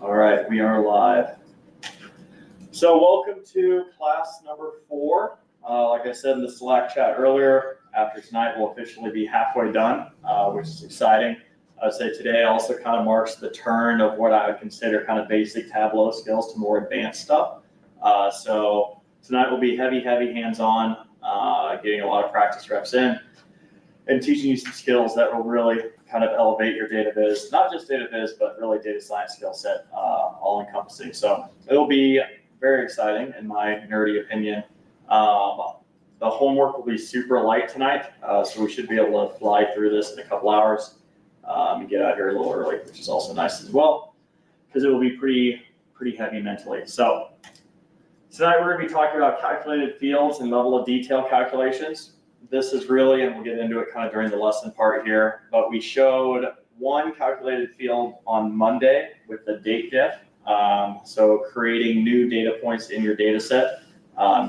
All right, we are live. So welcome to class number 4. Like I said in the Slack chat earlier, after tonight we'll officially be halfway done, which is exciting. I would say today also kind of marks the turn of what I would consider kind of basic Tableau skills to more advanced stuff. So tonight will be heavy hands-on, getting a lot of practice reps in, and teaching you some skills that will really kind of elevate your data viz, not just data viz, but really data science skill set, all encompassing. So it'll be very exciting in my nerdy opinion. The homework will be super light tonight, so we should be able to fly through this in a couple hours and get out here a little early, which is also nice as well, because it will be pretty heavy mentally. So tonight we're going to be talking about calculated fields and level of detail calculations. This is really, and we'll get into it kind of during the lesson part here, but we showed one calculated field on Monday with the DATEDIFF. So creating new data points in your data set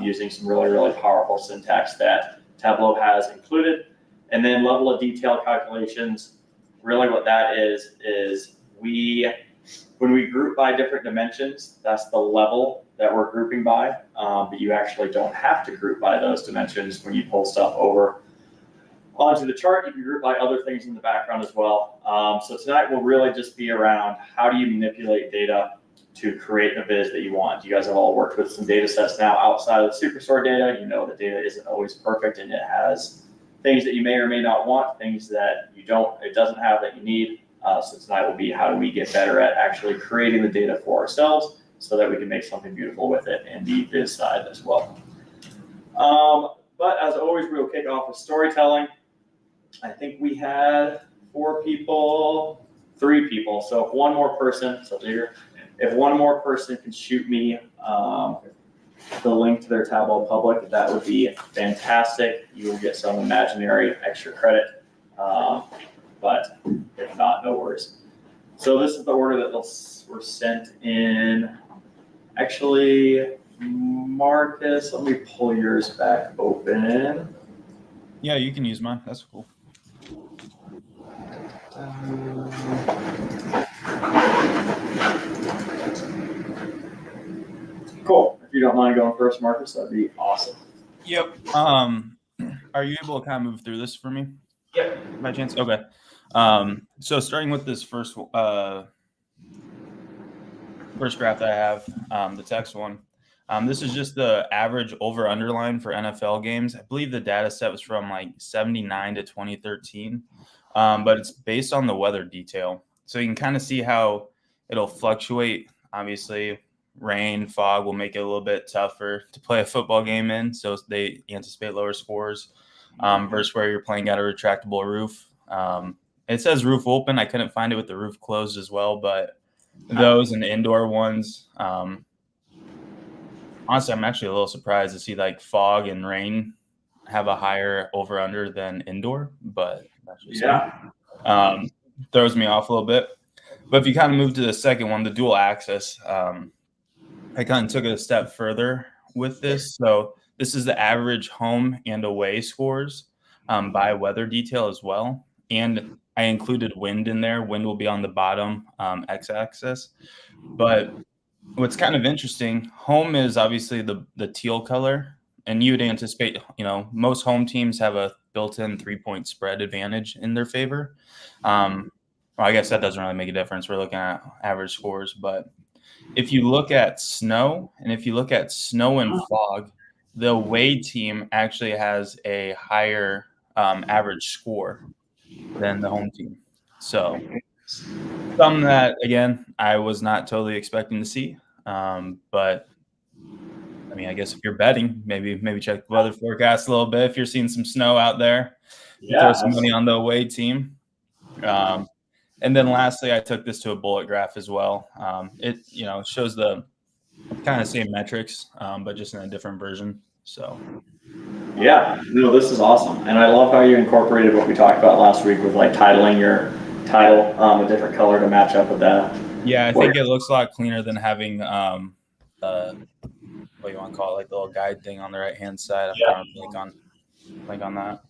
using some really powerful syntax that Tableau has included. And then level of detail calculations, really what that is when we group by different dimensions, that's the level that we're grouping by, but you actually don't have to group by those dimensions when you pull stuff over onto the chart. You can group by other things in the background as well. So tonight will really just be around how do you manipulate data to create a viz that you want. You guys have all worked with some data sets now outside of the Superstore data. You know that data isn't always perfect and it has things that you may or may not want, things that it doesn't have that you need. So tonight will be how do we get better at actually creating the data for ourselves so that we can make something beautiful with it in the viz side as well. But as always, we'll kick off with storytelling. I think we had 3 people. So if one more person, if one more person can shoot me the link to their Tableau public, that would be fantastic. You will get some imaginary extra credit. But if not, no worries. So this is the order that were sent in. Actually, Marcus, let me pull yours back open. Yeah, you can use mine. That's cool. Cool. If you don't mind going first, Marcus, that'd be awesome. Yep. Are you able to kind of move through this for me? Yep. By chance? Okay. So starting with this first graph that I have, the text one. This is just the average over-under line for NFL games. I believe the data set was from like 79 to 2013, but it's based on the weather detail. So you can kind of see how it'll fluctuate. Obviously, rain, fog will make it a little bit tougher to play a football game in, so they anticipate lower scores versus where you're playing at a retractable roof. It says roof open. I couldn't find it with the roof closed as well, but those and the indoor ones, honestly, I'm actually a little surprised to see like fog and rain have a higher over-under than indoor, but that's just throws me off a little bit. But if you kind of move to the second one, the dual axis, I kind of took it a step further with this. So this is the average home and away scores by weather detail as well. And I included wind in there. Wind will be on the bottom x-axis. But what's kind of interesting, home is obviously the teal color. And you would anticipate, most home teams have a built-in 3-point spread advantage in their favor. Well, I guess that doesn't really make a difference. We're looking at average scores. But if you look at snow and and fog, the away team actually has a higher average score than the home team. So something that, again, I was not totally expecting to see. But I mean, I guess if you're betting, maybe check the weather forecast a little bit. If you're seeing some snow out there, throw some money on the away team. And then lastly, I took this to a bullet graph as well. It shows the kind of same metrics, but just in a different version. So yeah, no, this is awesome. And I love how you incorporated what we talked about last week with like titling your title a different color to match up with that. Yeah, I think it looks a lot cleaner than having what you want to call it, like the little guide thing on the right-hand side. I'm kind of blank on that.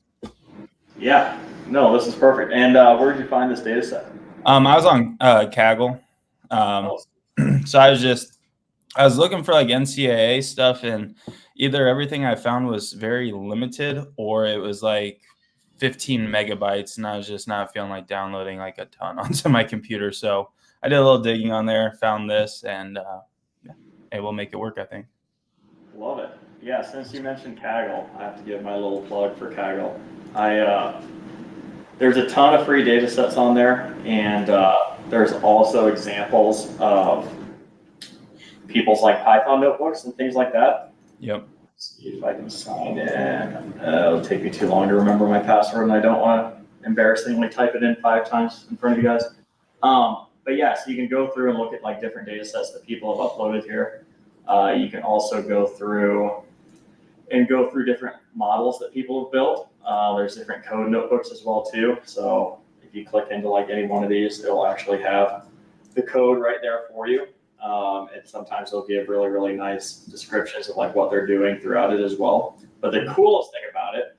Yeah, no, this is perfect. And where did you find this data set? I was on Kaggle. So I was looking for like NCAA stuff, and either everything I found was very limited or it was like 15 megabytes, and I was just not feeling like downloading like a ton onto my computer. So I did a little digging on there, found this, and it will make it work, I think. Love it. Yeah, since you mentioned Kaggle, I have to give my little plug for Kaggle. There's a ton of free data sets on there, and there's also examples of people's like Python notebooks and things like that. Yep. Let's see if I can sign in. It'll take me too long to remember my password, and I don't want to embarrassingly type it in 5 times in front of you guys. But yeah, so you can go through and look at like different data sets that people have uploaded here. You can also go through different models that people have built. There's different code notebooks as well too. So if you click into like any one of these, it'll actually have the code right there for you. And sometimes they'll give really, really nice descriptions of like what they're doing throughout it as well. But the coolest thing about it,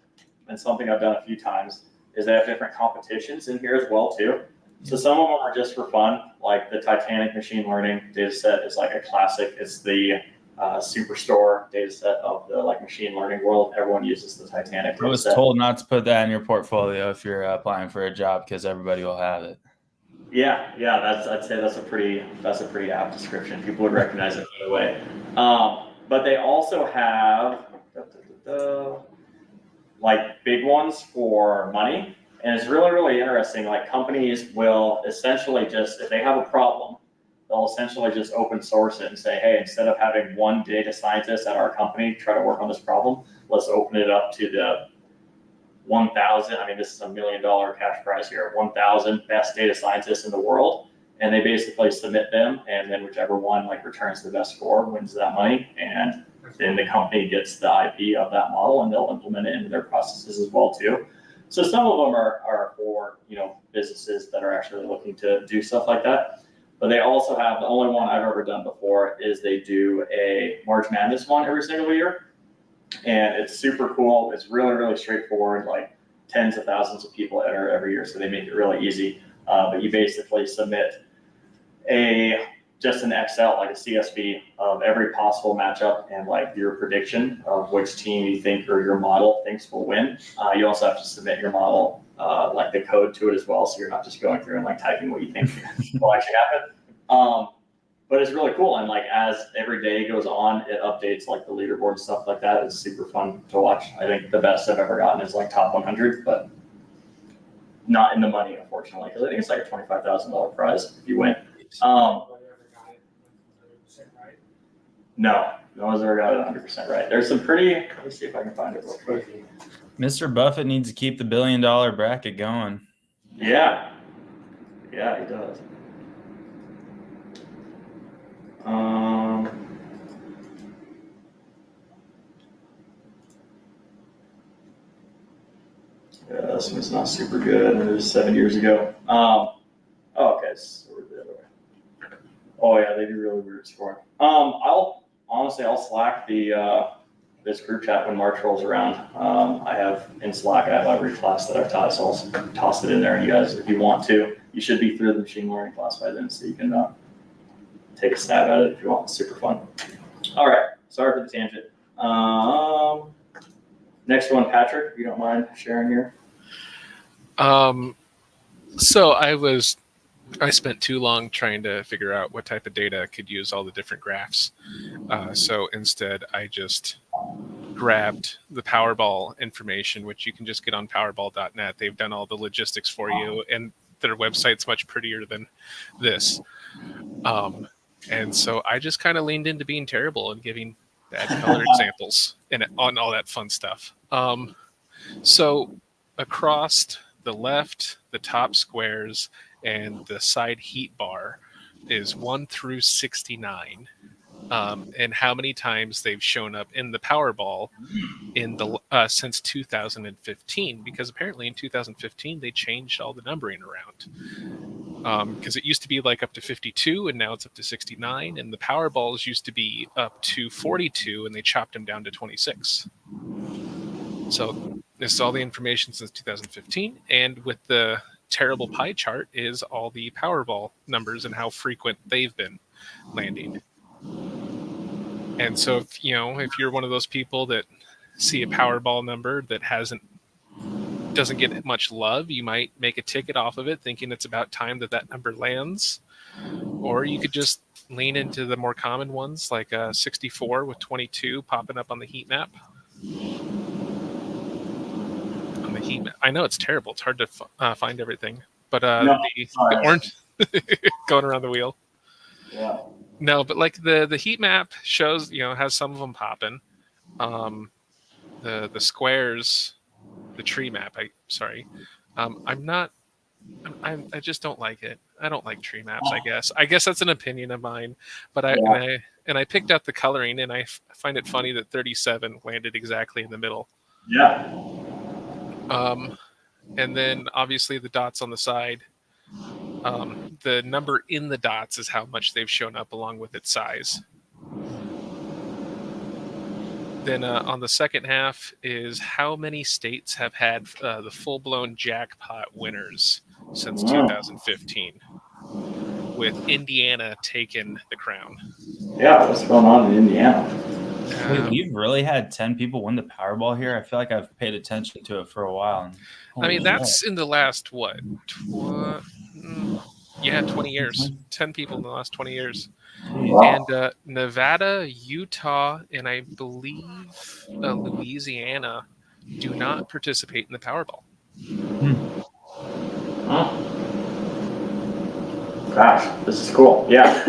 and something I've done a few times, is they have different competitions in here as well too. So some of them are just for fun, like the Titanic machine learning data set is like a classic. It's the Superstore data set of the like machine learning world. Everyone uses the Titanic data I was set. told not to put that in your portfolio if you're applying for a job because everybody will have it. Yeah, I'd say that's a pretty apt description. People would recognize it right away. But they also have like big ones for money, and it's really, really interesting. Like companies will essentially just, if they have a problem, they'll essentially just open source it and say, hey, instead of having one data scientist at our company try to work on this problem, let's open it up to the 1,000, I mean, this is $1 million cash prize here, 1,000 best data scientists in the world. And they basically submit them, and then whichever one like returns the best score wins that money. And then the company gets the IP of that model, and they'll implement it into their processes as well too. So some of them are for, businesses that are actually looking to do stuff like that. But they also have, the only one I've ever done before is they do a March Madness one every single year. And it's super cool. It's really, really straightforward. Like tens of thousands of people enter every year, so they make it really easy. But you basically submit just an Excel, like a CSV of every possible matchup and like your prediction of which team you think or your model thinks will win. You also have to submit your model, like the code to it as well, so you're not just going through and like typing what you think will actually happen. But it's really cool, and like as every day goes on, it updates like the leaderboard and stuff like that. It's super fun to watch. I think the best I've ever gotten is like top 100, but not in the money, unfortunately, because I think it's like a $25,000 prize if you win. No one's ever got it 100% right. There's some pretty. Let me see if I can find it real quick. Mr. Buffett needs to keep the $1 billion bracket going. Yeah, he does. Yeah, this one's not super good. It was 7 years ago. Okay, so we're the other way. Oh yeah, they do really weird scoring. I'll Slack this group chat when March rolls around. I have in Slack, I have every class that I've taught, so I'll toss it in there. And you guys, if you want to, you should be through the machine learning class by then, so you can take a stab at it if you want. It's super fun. All right, sorry for the tangent. Next one, Patrick, if you don't mind sharing here. So I spent too long trying to figure out what type of data could use all the different graphs. So instead, I just grabbed the Powerball information, which you can just get on powerball.net. They've done all the logistics for you, and their website's much prettier than this. And so I just kind of leaned into being terrible and giving bad color examples and on all that fun stuff. So across the left, the top squares, and the side heat bar is 1 through 69. And how many times they've shown up in the Powerball in the since 2015, because apparently in 2015 they changed all the numbering around. Because it used to be like up to 52 and now it's up to 69, and the Powerballs used to be up to 42 and they chopped them down to 26. So this is all the information since 2015, and with the terrible pie chart is all the Powerball numbers and how frequent they've been. landing. And so if you're one of those people that see a Powerball number that doesn't get much love, you might make a ticket off of it thinking it's about time that number lands. Or you could just lean into the more common ones like 64 with 22 popping up on the heat map. I know it's terrible. It's hard to find everything. But the orange going around the wheel. Yeah. No, but like the heat map shows, has some of them popping. The squares, the tree map. I just don't like it. I don't like tree maps. I guess that's an opinion of mine. But I picked out the coloring, and I find it funny that 37 landed exactly in the middle. Yeah. And then obviously the dots on the side. The number in the dots is how much they've shown up along with its size. Then on the second half is how many states have had the full-blown jackpot winners since 2015, with Indiana taking the crown. Yeah, what's going on in Indiana? Wait, we've really had 10 people win the Powerball here? I feel like I've paid attention to it for a while. That's in the last, 20 years. 10 people in the last 20 years. Wow. And Nevada, Utah, and I believe Louisiana do not participate in the Powerball. Gosh, this is cool. Yeah,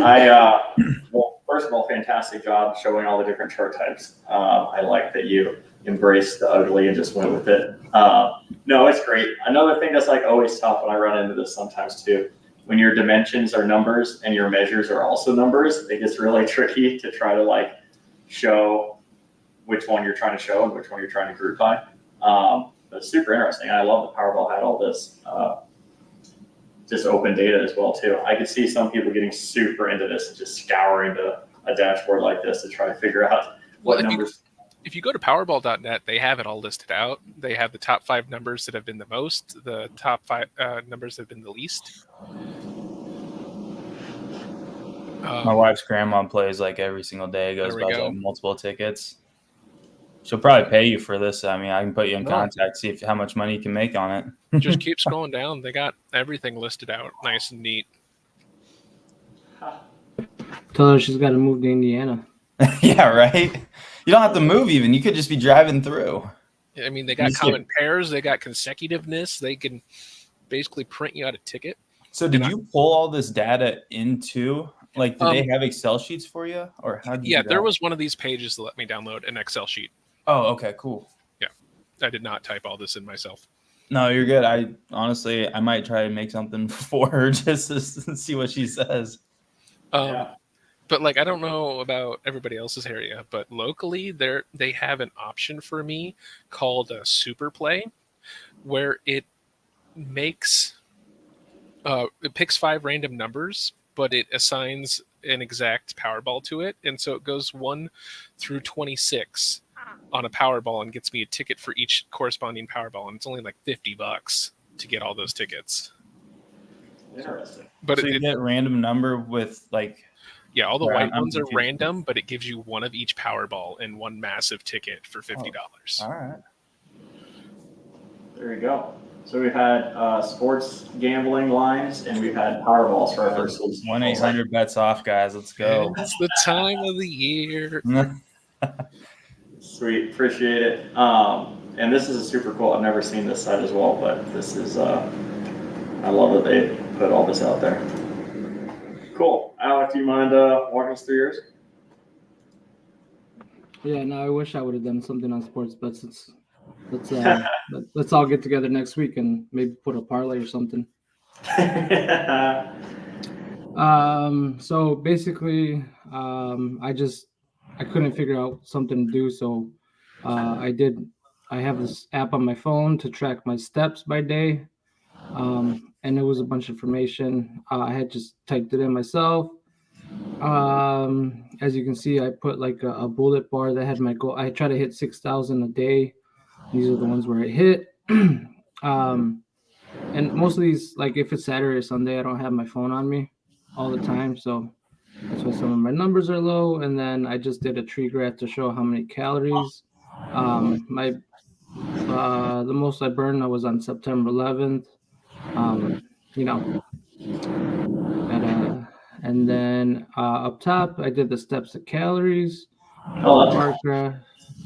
well, first of all, fantastic job showing all the different chart types. I like that you embraced the ugly and just went with it. No, it's great. Another thing that's like always tough when I run into this sometimes too, when your dimensions are numbers and your measures are also numbers, it gets really tricky to try to like show which one you're trying to show and which one you're trying to group by. But it's super interesting. I love the Powerball had all this just open data as well too. I could see some people getting super into this and just scouring a dashboard like this to try to figure out what numbers. If you go to Powerball.net, they have it all listed out. They have the top 5 numbers that have been the most, the top 5 numbers that have been the least. My wife's grandma plays like every single day, goes by like multiple tickets. She'll probably pay you for this. I mean, I can put you in contact, see how much money you can make on it. Just keep scrolling down. They got everything listed out nice and neat. Tell her she's got to move to Indiana. Yeah, right? You don't have to move even. You could just be driving through. I mean, they got common pairs. They got consecutiveness. They can basically print you out a ticket. So did you pull all this data into, like, did they have Excel sheets for you? Or how did you do that? There was one of these pages that let me download an Excel sheet. Oh, okay, cool. Yeah. I did not type all this in myself. No, you're good. I might try to make something for her just to see what she says. But like, I don't know about everybody else's area, but locally they have an option for me called a Super Play, where it makes it picks 5 random numbers, but it assigns an exact Powerball to it, and so it goes 1 through 26 on a Powerball and gets me a ticket for each corresponding Powerball, and it's only like $50 to get all those tickets. Interesting. But so you get a random number with like. Yeah, all the white ones are random, but it gives you one of each Powerball and one massive ticket for $50. All right. There you go. So we've had sports gambling lines, and we've had Powerballs for our first 1-800 bets off, guys. Let's go. It's the time of the year. Sweet, appreciate it. And this is super cool. I've never seen this site as well, but this is I love that they put all this out there. Cool. Alec, do you mind walking us through yours? Yeah, no, I wish I would have done something on sports bets. Let's all get together next week and maybe put a parlay or something. So basically, I couldn't figure out something to do, so I have this app on my phone to track my steps by day. And it was a bunch of information. I had just typed it in myself. As you can see, I put like a bullet bar that had my goal. I try to hit 6,000 a day. These are the ones where I hit. And most of these, like if it's Saturday or Sunday, I don't have my phone on me all the time. So That's why some of my numbers are low. And then I just did a tree graph to show how many calories. The most I burned, I was on September 11th. You know, and then up top, I did the steps to calories, bar graph,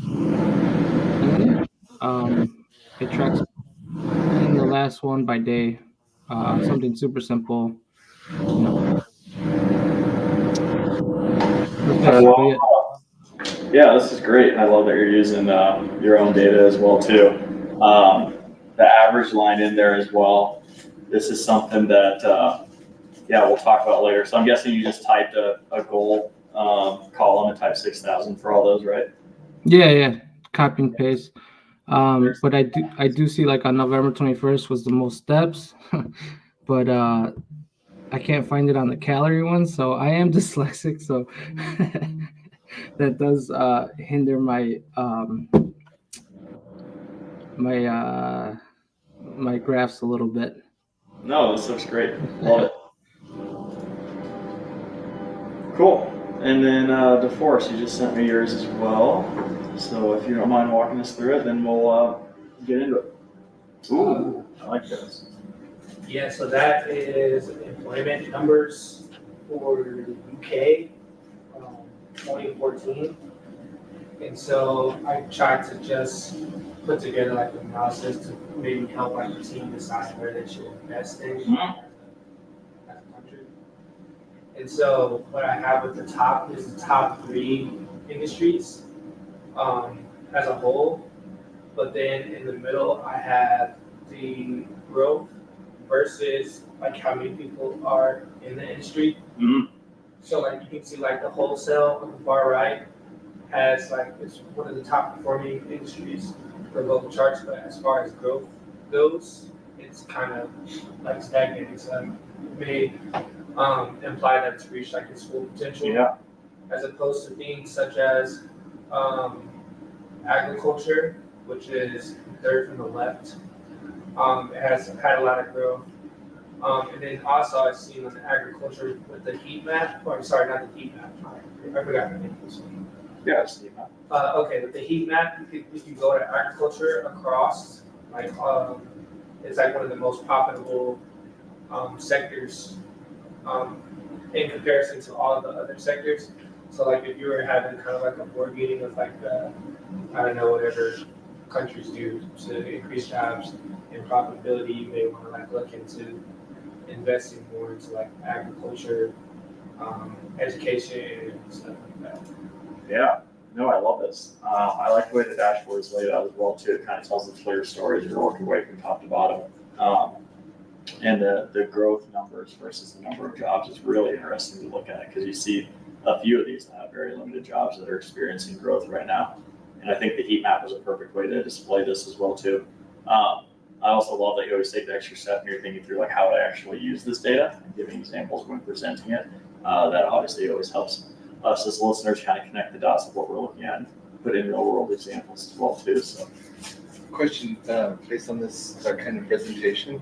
and then it tracks. And then the last one by day, something super simple, you know. That's basically it. Yeah, this is great. I love that you're using your own data as well too. The average line in there as well. This is something that we'll talk about later. So I'm guessing you just typed a goal column and typed 6,000 for all those, right? Yeah, copy and paste. But I do see like on November 21st was the most steps, but I can't find it on the calorie one. So I am dyslexic, so that does hinder my my graphs a little bit. No, this looks great. Love it. Cool. And then DeForest, you just sent me yours as well. So if you don't mind walking us through it, then we'll get into it. Ooh, I like this. Yeah, so that is employment numbers for the UK, 2014. And so I tried to just put together like an analysis to maybe help like the team decide where they should invest in as a country. And so what I have at the top is the top 3 industries as a whole. But then in the middle, I have the growth versus like how many people are in the industry. Mm-hmm. So like you can see like the wholesale on the far right has like it's one of the top performing industries for local charts, but as far as growth goes, it's kind of like stagnating. So it may imply that it's reached like its full potential, as opposed to things such as agriculture, which is third from the left. It has had a lot of growth. And then also I've seen on the agriculture with the heat map, or sorry, not the heat map, I forgot the name of this one. Yeah, it's heat map. Okay, with the heat map, if you go to agriculture across, like it's like one of the most profitable sectors in comparison to all the other sectors. So like if you were having kind of like a board meeting with like I don't know, whatever countries do to increase jobs and profitability, you may want to like look into investing more into like agriculture, education, and stuff like that. Yeah, no, I love this. I like the way the dashboard is laid out as well too. It kind of tells a clear story as you're working away from top to bottom. And the growth numbers versus the number of jobs is really interesting to look at because you see a few of these that have very limited jobs that are experiencing growth right now. And I think the heat map is a perfect way to display this as well too. I also love that you always take the extra step and you're thinking through like how to actually use this data and giving examples when presenting it. That obviously always helps us as listeners kind of connect the dots of what we're looking at and put in real world examples as well too. So, question based on this kind of presentation,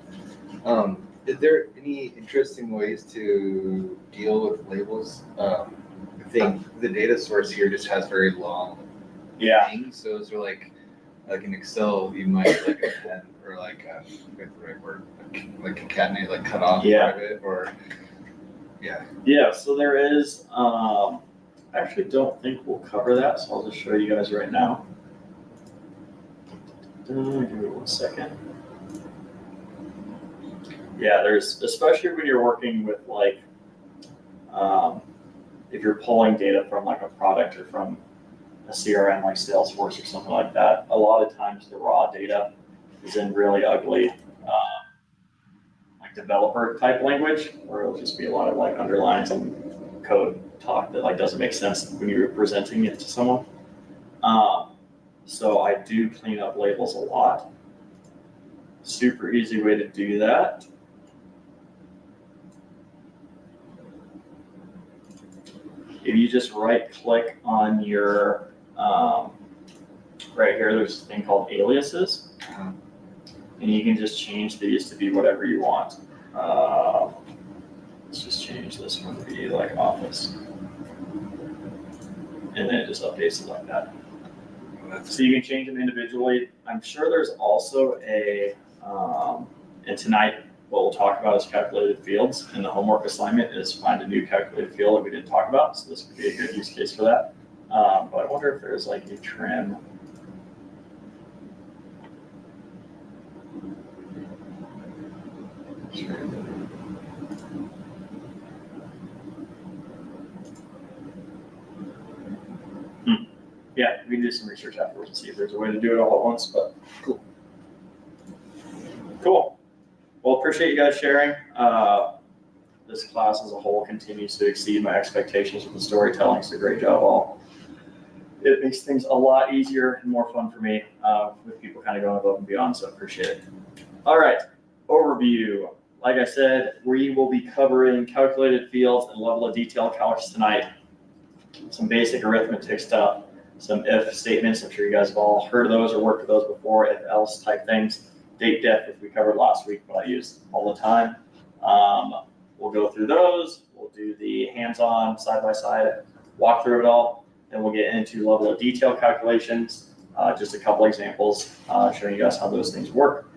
is there any interesting ways to deal with labels? I think the data source here just has very long things, so is there like in Excel you might like append or like the right word, like concatenate, like cut off part of it, or so there is I actually don't think we'll cover that, so I'll just show you guys right now. Give me 1 second. Yeah, there's, especially when you're working with like if you're pulling data from like a product or from a CRM like Salesforce or something like that, a lot of times the raw data is in really ugly like developer type language, or it'll just be a lot of like underlines and code talk that like doesn't make sense when you're presenting it to someone. So I do clean up labels a lot. Super easy way to do that. If you just right click on your, right here, there's a thing called aliases. And you can just change these to be whatever you want. Let's just change change this one to be like office. And then it just updates it like that. So you can change them individually. I'm sure there's also and tonight what we'll talk about is calculated fields, and the homework assignment is find a new calculated field that we didn't talk about. So this could be a good use case for that. But I wonder if there's like a trim. Yeah, we can do some research afterwards and see if there's a way to do it all at once, but cool. Cool. Well, appreciate you guys sharing. This class as a whole continues to exceed my expectations with the storytelling. It's a great job all. It makes things a lot easier and more fun for me with people kind of going above and beyond, so appreciate it. All right, overview. Like I said, we will be covering calculated fields and level of detail calcs tonight. Some basic arithmetic stuff. Some if statements, I'm sure you guys have all heard of those or worked with those before, if else type things. DATEDIFF, which we covered last week, but I use all the time. We'll go through those. We'll do the hands-on, side-by-side, walk through it all. Then we'll get into level of detail calculations, just a couple examples showing you guys how those things work.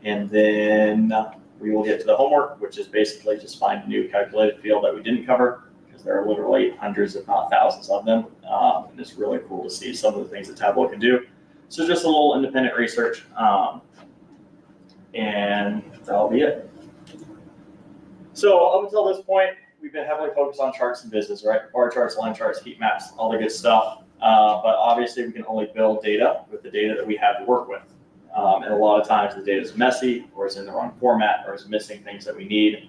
And then we will get to the homework, which is basically just find a new calculated field that we didn't cover. There are literally hundreds, if not thousands of them. And it's really cool to see some of the things that Tableau can do. So just a little independent research. And that'll be it. So up until this point, we've been heavily focused on charts and business, right? Bar charts, line charts, heat maps, all the good stuff. But obviously we can only build data with the data that we have to work with. And a lot of times the data is messy, or it's in the wrong format, or it's missing things that we need.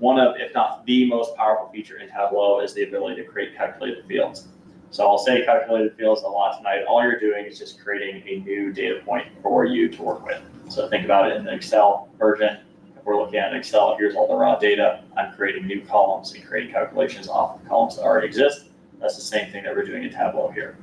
One of, if not the most powerful feature in Tableau is the ability to create calculated fields. So I'll say calculated fields a lot tonight. All you're doing is just creating a new data point for you to work with. So think about it in the Excel version. If we're looking at Excel, here's all the raw data. I'm creating new columns and creating calculations off of columns that already exist. That's the same thing that we're doing in Tableau here.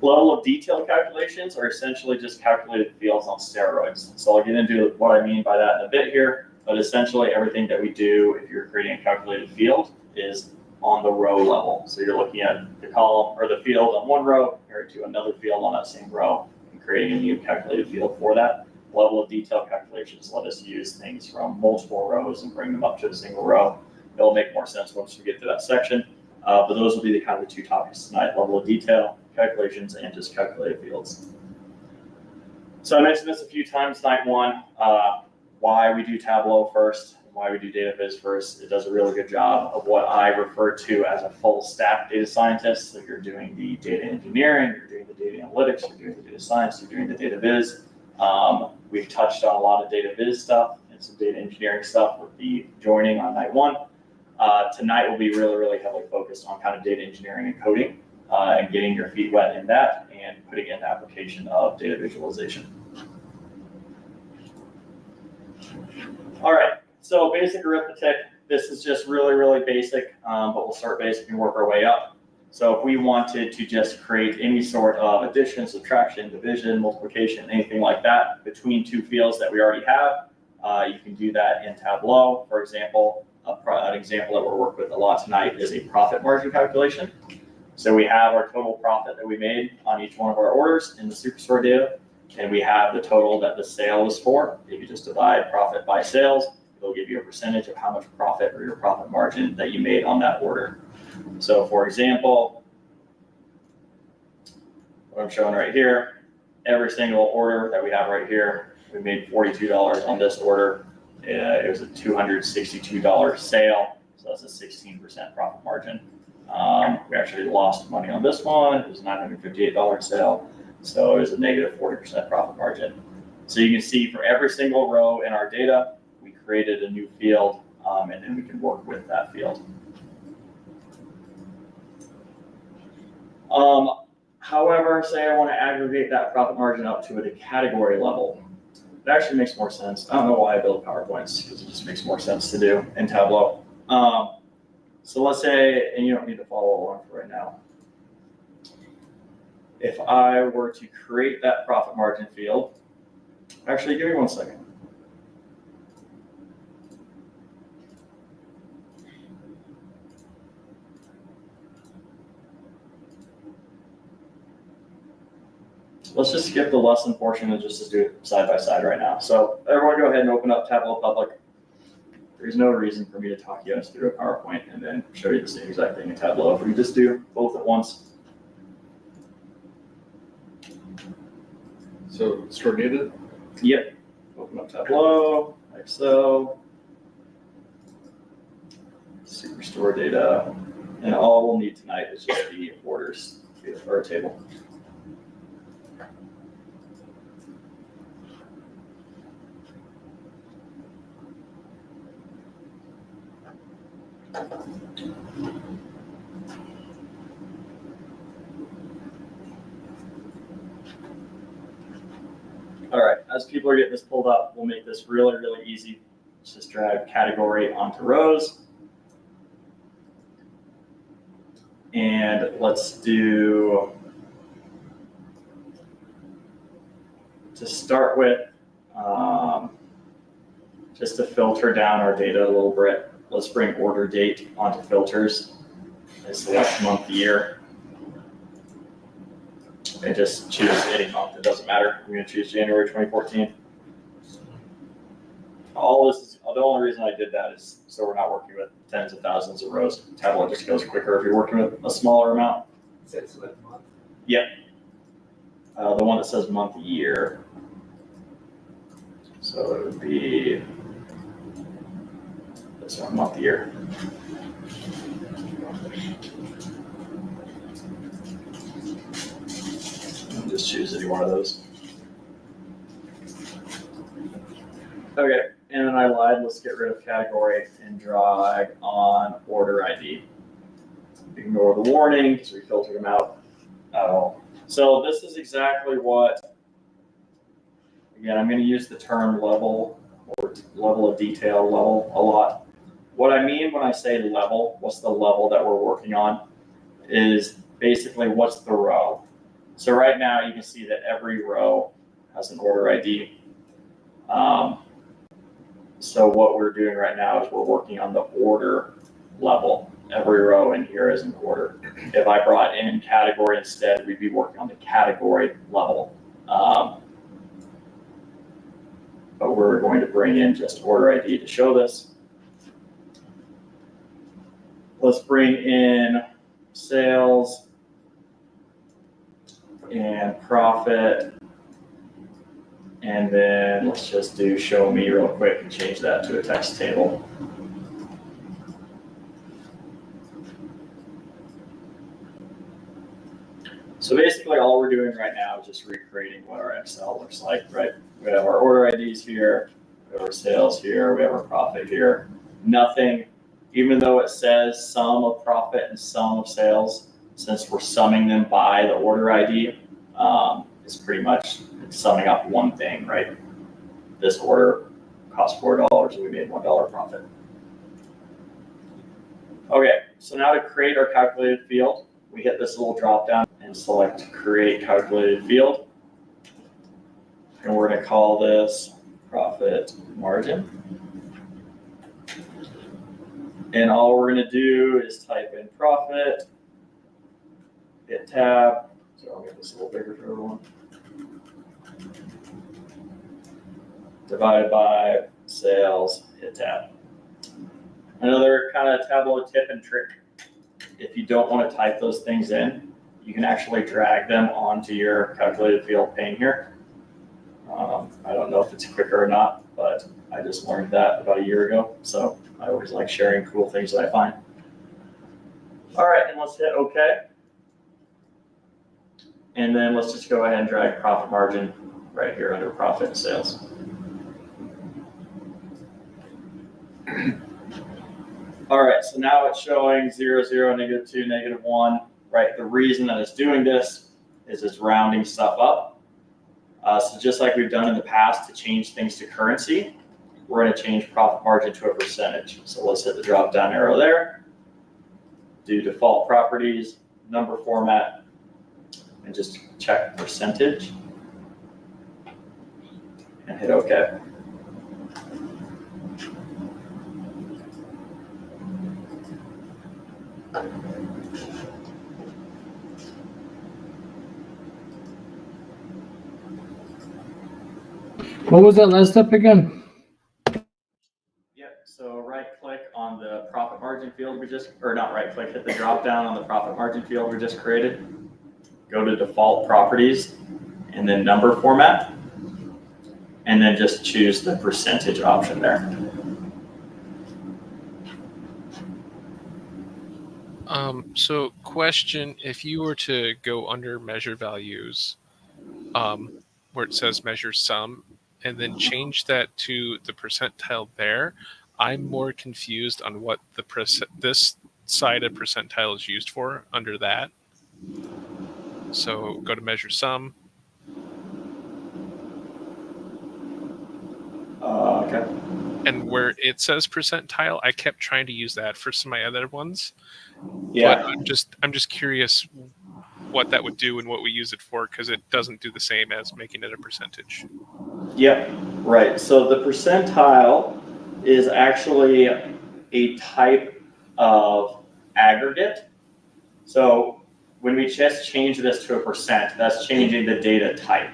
Level of detail calculations are essentially just calculated fields on steroids. So I'll get into what I mean by that in a bit here. But essentially everything that we do if you're creating a calculated field is on the row level. So you're looking at the column or the field on one row compared to another field on that same row and creating a new calculated field for that. Level of detail calculations let us use things from multiple rows and bring them up to a single row. It'll make more sense once we get to that section. But those will be the kind of the two topics tonight: level of detail calculations and just calculated fields. So I mentioned this a few times, night one. Why we do Tableau first, and why we do data viz first. It does a really good job of what I refer to as a full stack data scientist. So you're doing the data engineering, you're doing the data analytics, you're doing the data science, you're doing the data viz. We've touched on a lot of data viz stuff and some data engineering stuff with the joining on night one. Tonight will be really, really heavily focused on kind of data engineering and coding and getting your feet wet in that and putting in the application of data visualization. All right, so basic arithmetic. This is just really, really basic, but we'll start basic and work our way up. So if we wanted to just create any sort of addition, subtraction, division, multiplication, anything like that between two fields that we already have, you can do that in Tableau. For example, an example that we'll work with a lot tonight is a profit margin calculation. So we have our total profit that we made on each one of our orders in the Superstore data. And we have the total that the sale is for. If you just divide profit by sales, it'll give you a percentage of how much profit or your profit margin that you made on that order. So for example, what I'm showing right here, every single order that we have right here, we made $42 on this order. It was a $262 sale, so that's a 16% profit margin. We actually lost money on this one. It was a $958 sale. So there's a negative 40% profit margin. So you can see for every single row in our data, we created a new field, and then we can work with that field. However, say I want to aggregate that profit margin up to a category level. It actually makes more sense. I don't know why I build PowerPoints, because it just makes more sense to do in Tableau. So let's say, and you don't need to follow along for right now. If I were to create that profit margin field, actually give me 1 second. let's just skip the lesson portion and just do it side by side right now. So everyone go ahead and open up Tableau Public. There's no reason for me to talk you guys through a PowerPoint and then show you the same exact thing in Tableau. If we just do both at once. So store data? Yep. Open up Tableau, Excel, Superstore data, and all we'll need tonight is just the orders or a table. All right, as people are getting this pulled up, we'll make this really, really easy. Let's just drag category onto rows. And let's do, to start with, just to filter down our data a little bit, let's bring order date onto filters and select month, year. And just choose any month, it doesn't matter. I'm gonna choose January 2014. All this is, the only reason I did that is so we're not working with tens of thousands of rows. Tableau just goes quicker if you're working with a smaller amount. Says what month? Yep. The one that says month, year. So it would be this one, month, year. I'll just choose any one of those. Okay, and then I lied. Let's get rid of category and drag on order ID. Ignore the warning because we filtered them out at all. So this is exactly what, again, I'm going to use the term level or level of detail level a lot. What I mean when I say level, what's the level that we're working on, is basically what's the row. So right now you can see that every row has an order ID. So what we're doing right now is we're working on the order level. Every row in here is an order. If I brought in category instead, we'd be working on the category level. But we're going to bring in just order ID to show this. Let's bring in sales and profit. And then let's just do show me real quick and change that to a text table. So basically all we're doing right now is just recreating what our Excel looks like, right? We have our order IDs here, we have our sales here, we have our profit here. Nothing, even though it says sum of profit and sum of sales, since we're summing them by the order ID, it's pretty much summing up one thing, right? This order cost $4 and we made $1 profit. Okay, so now to create our calculated field, we hit this little drop down and select create calculated field. And we're going to call this profit margin. And all we're going to do is type in profit, hit tab. So I'll make this a little bigger for everyone. Divided by sales, hit tab. Another kind of Tableau tip and trick. If you don't want to type those things in, you can actually drag them onto your calculated field pane here. I don't know if it's quicker or not, but I just learned that about a year ago. So I always like sharing cool things that I find. All right, and let's hit OK. And then let's just go ahead and drag profit margin right here under profit and sales. All right, so now it's showing 0, 0, -2, -1, right? The reason that it's doing this is it's rounding stuff up. So just like we've done in the past to change things to currency, we're going to change profit margin to a percentage. So let's hit the drop down arrow there, do default properties, number format, and just check percentage and hit OK. What was that last step again? Yep, so right click on the profit margin field or not right click, hit the drop down on the profit margin field we just created. Go to default properties and then number format. And then just choose the percentage option there. So question, if you were to go under measure values, where it says measure sum, and then change that to the percentile there, I'm more confused on what this side of percentile is used for under that. So go to measure sum. Okay. And where it says percentile, I kept trying to use that for some of my other ones. Yeah. But I'm just curious what that would do and what we use it for, because it doesn't do the same as making it a percentage. Yep, right. So the percentile is actually a type of aggregate. So when we just change this to a percent, that's changing the data type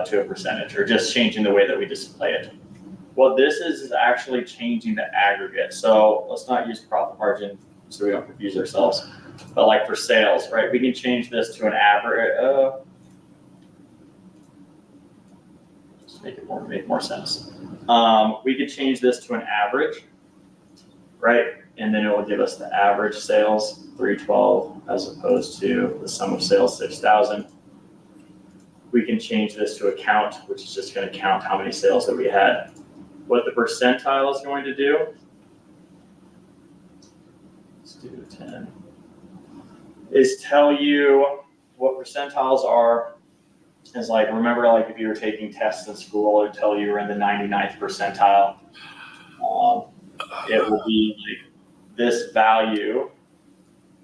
to a percentage, or just changing the way that we display it. What this is actually changing the aggregate. So let's not use profit margin so we don't confuse ourselves. But like for sales, right, we can change this to an average. Just make more sense. We could change this to an average, right? And then it will give us the average sales, 312, as opposed to the sum of sales, 6,000. We can change this to a count, which is just going to count how many sales that we had. What the percentile is going to do, let's do 10, is tell you what percentiles are. Is like, remember, like if you were taking tests in school, it would tell you you're in the 99th percentile. It will be like this value,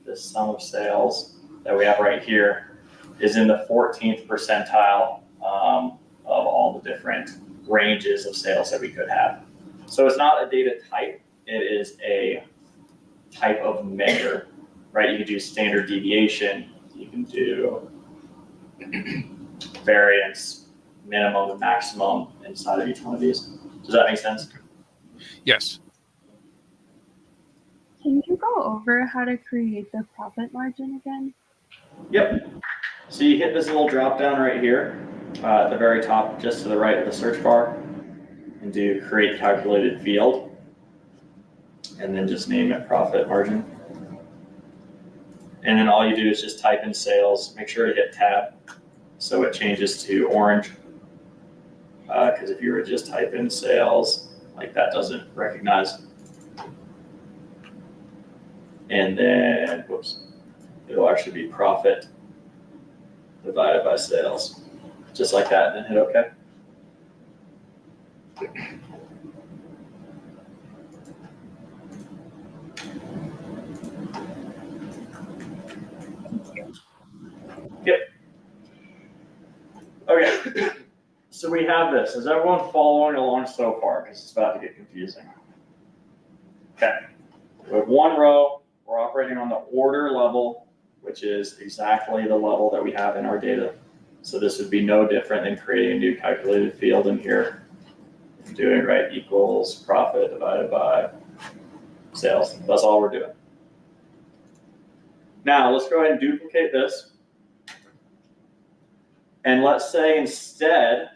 this sum of sales that we have right here, is in the 14th percentile of all the different ranges of sales that we could have. So it's not a data type, it is a type of measure, right? You can do standard deviation, you can do variance, minimum and maximum inside of each one of these. Does that make sense? Yes. Can you go over how to create the profit margin again? Yep. So you hit this little drop down right here at the very top, just to the right of the search bar, and do create calculated field, and then just name it profit margin. And then all you do is just type in sales, make sure to hit tab so it changes to orange, because if you were to just type in sales, like that doesn't recognize. And then, whoops, it'll actually be profit divided by sales, just like that, and then hit OK. Yep. Okay, so we have this. Is everyone following along so far? Because it's about to get confusing. Okay, we have one row. We're operating on the order level, which is exactly the level that we have in our data. So this would be no different than creating a new calculated field in here. Doing right equals profit divided by sales. That's all we're doing. Now let's go ahead and duplicate this. And let's say instead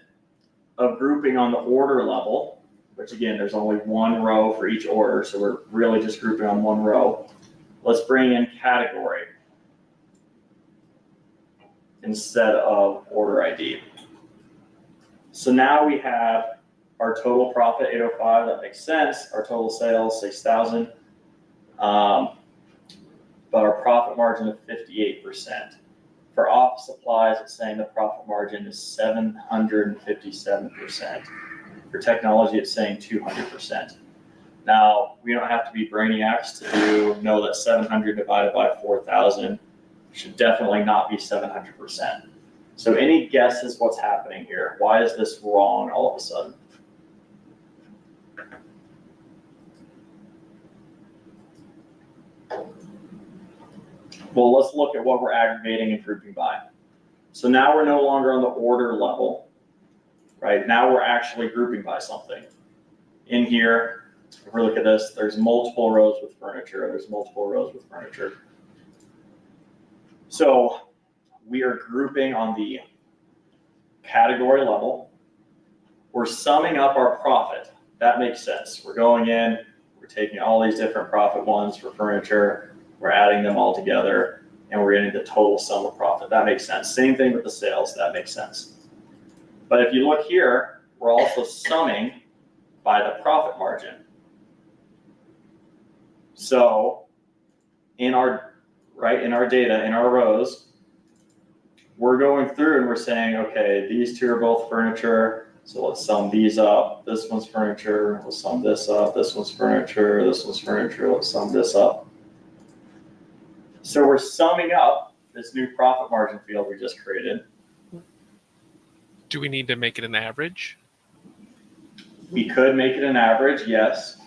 of grouping on the order level, which again, there's only one row for each order, so we're really just grouping on one row. Let's bring in category instead of order ID. So now we have our total profit, 805, that makes sense. Our total sales, 6,000. But our profit margin of 58%. For office supplies, it's saying the profit margin is 757%. For technology, it's saying 200%. Now, we don't have to be brainiacs to know that 700 divided by 4,000 should definitely not be 700%. So any guesses what's happening here? Why is this wrong all of a sudden? Well, let's look at what we're aggregating and grouping by. So now we're no longer on the order level. right? Now we're actually grouping by something. In here, if we look at this, there's multiple rows with furniture. There's multiple rows with furniture. So we are grouping on the category level. We're summing up our profit. That makes sense. We're going in, we're taking all these different profit ones for furniture, we're adding them all together, and we're getting the total sum of profit. That makes sense. Same thing with the sales. That makes sense. But if you look here, we're also summing by the profit margin. So in our data, in our rows, we're going through and we're saying, okay, these two are both furniture, so let's sum these up. This one's furniture, let's sum this up. This one's furniture, this one's furniture, let's sum this up. So we're summing up this new profit margin field we just created. Do we need to make it an average? We could make it an average, yes.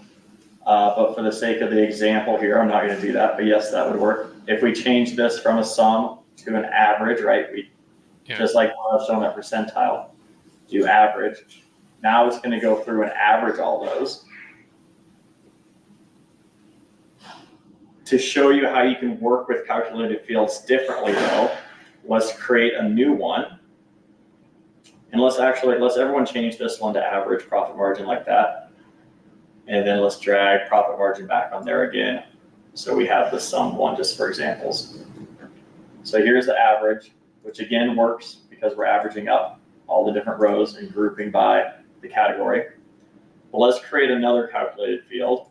But for the sake of the example here, I'm not going to do that, but yes, that would work. If we change this from a sum to an average, right? Just like when I was showing that percentile, do average. Now it's going to go through and average all those. To show you how you can work with calculated fields differently though, let's create a new one. And let's everyone change this one to average profit margin like that. And then let's drag profit margin back on there again. So we have the sum one just for examples. So here's the average, which again works because we're averaging up all the different rows and grouping by the category. But let's create another calculated field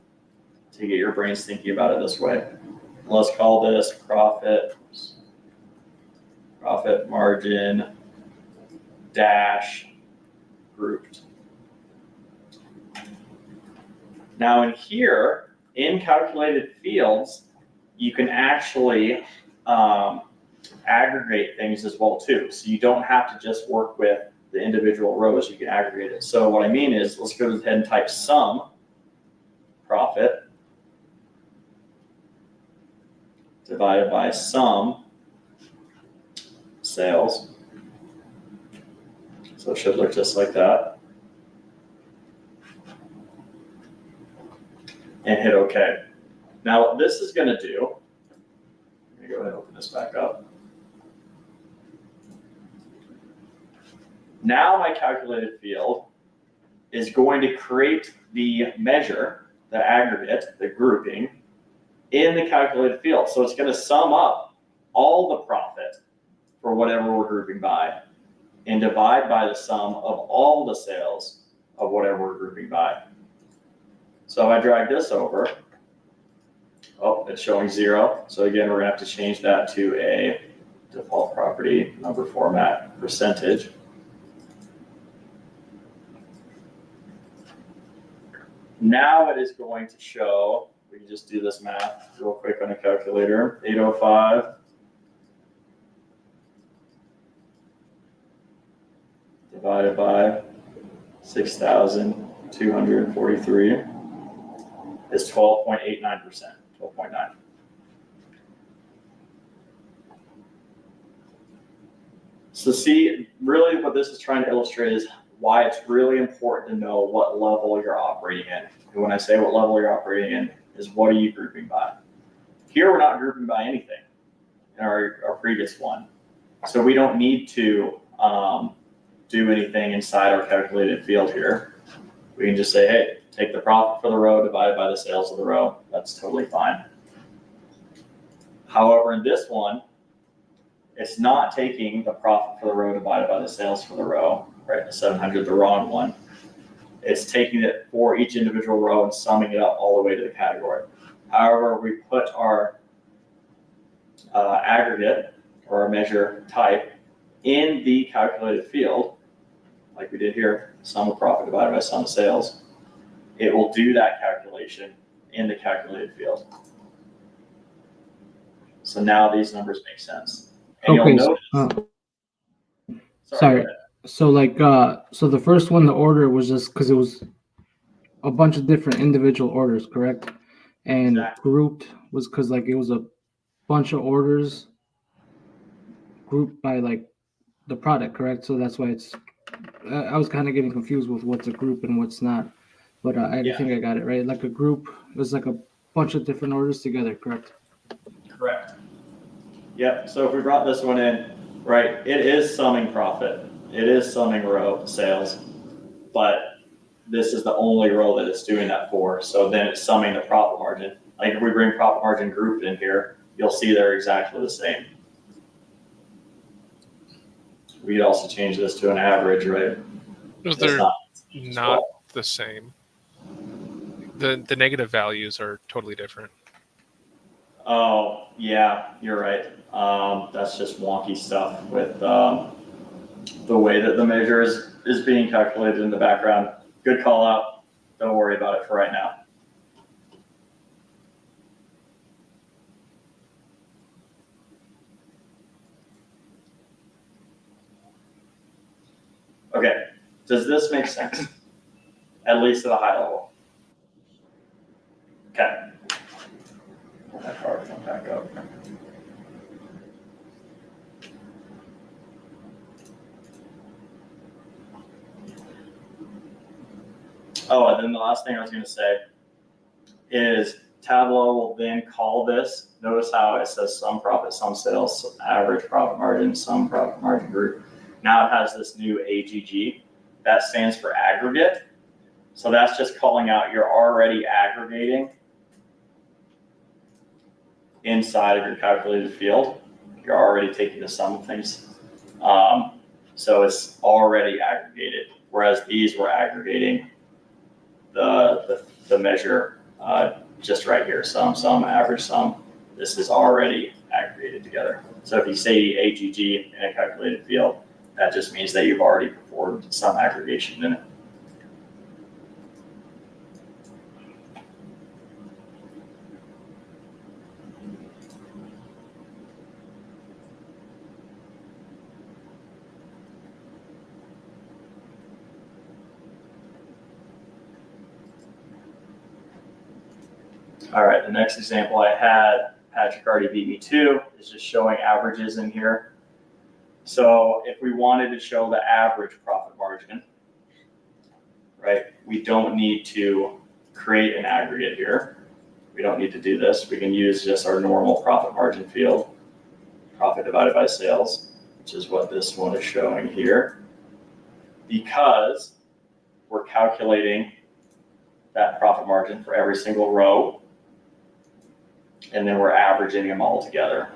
to get your brains thinking about it this way. Let's call this profit margin dash grouped. Now in here, in calculated fields, you can actually aggregate things as well too. So you don't have to just work with the individual rows, you can aggregate it. So what I mean is, let's go ahead and type sum profit divided by sum sales. So it should look just like that. And hit OK. Now what this is going to do, let me go ahead and open this back up. Now my calculated field is going to create the measure, the aggregate, the grouping, in the calculated field. So it's going to sum up all the profit for whatever we're grouping by and divide by the sum of all the sales of whatever we're grouping by. So if I drag this over, oh, it's showing 0. So again, we're going to have to change that to a default property number format percentage. Now it is going to show, we can just do this math real quick on a calculator, 805 divided by 6,243 is 12.89%, 12.9. So see, really what this is trying to illustrate is why it's really important to know what level you're operating in. And when I say what level you're operating in, is what are you grouping by? Here we're not grouping by anything in our previous one. So we don't need to do anything inside our calculated field here. We can just say, hey, take the profit for the row divided by the sales of the row. That's totally fine. However, in this one, it's not taking the profit for the row divided by the sales for the row, right? The 700, the wrong one. It's taking it for each individual row and summing it up all the way to the category. However, we put our aggregate or our measure type in the calculated field, like we did here, sum of profit divided by sum of sales. It will do that calculation in the calculated field. So now these numbers make sense. And Okay, you'll notice. Sorry. So like, so the first one, the order was just because it was a bunch of different individual orders, correct? And Exactly. grouped was because like it was a bunch of orders grouped by like the product, correct? So that's why it's I was kind of getting confused with what's a group and what's not, but I Yeah. think I got it right. Like a group is like a bunch of different orders together, correct? Correct. Yep, so if we brought this one in, right, it is summing profit. It is summing row sales, but this is the only row that it's doing that for. So then it's summing the profit margin. Like if we bring profit margin group in here, you'll see they're exactly the same. We'd also change this to an average, right? They're not the same. The negative values are totally different. Oh, yeah, you're right. That's just wonky stuff with the way that the measure is being calculated in the background. Good call out. Don't worry about it for right now. Okay, does this make sense? At least at a high level. Okay. That card come back up. Oh, and then the last thing I was going to say is Tableau will then call this. Notice how it says some profit, some sales, average profit margin, some profit margin group. Now it has this new AGG. That stands for aggregate. So that's just calling out you're already aggregating inside of your calculated field. You're already taking the sum of things. So it's already aggregated, whereas these were aggregating the measure just right here, sum, average sum. This is already aggregated together. So if you say AGG in a calculated field, that just means that you've already performed some aggregation in it. All right, the next example I had, Patrick already beat me to, is just showing averages in here. So if we wanted to show the average profit margin, right, we don't need to create an aggregate here. We don't need to do this. We can use just our normal profit margin field, profit divided by sales, which is what this one is showing here. Because we're calculating that profit margin for every single row, and then we're averaging them all together.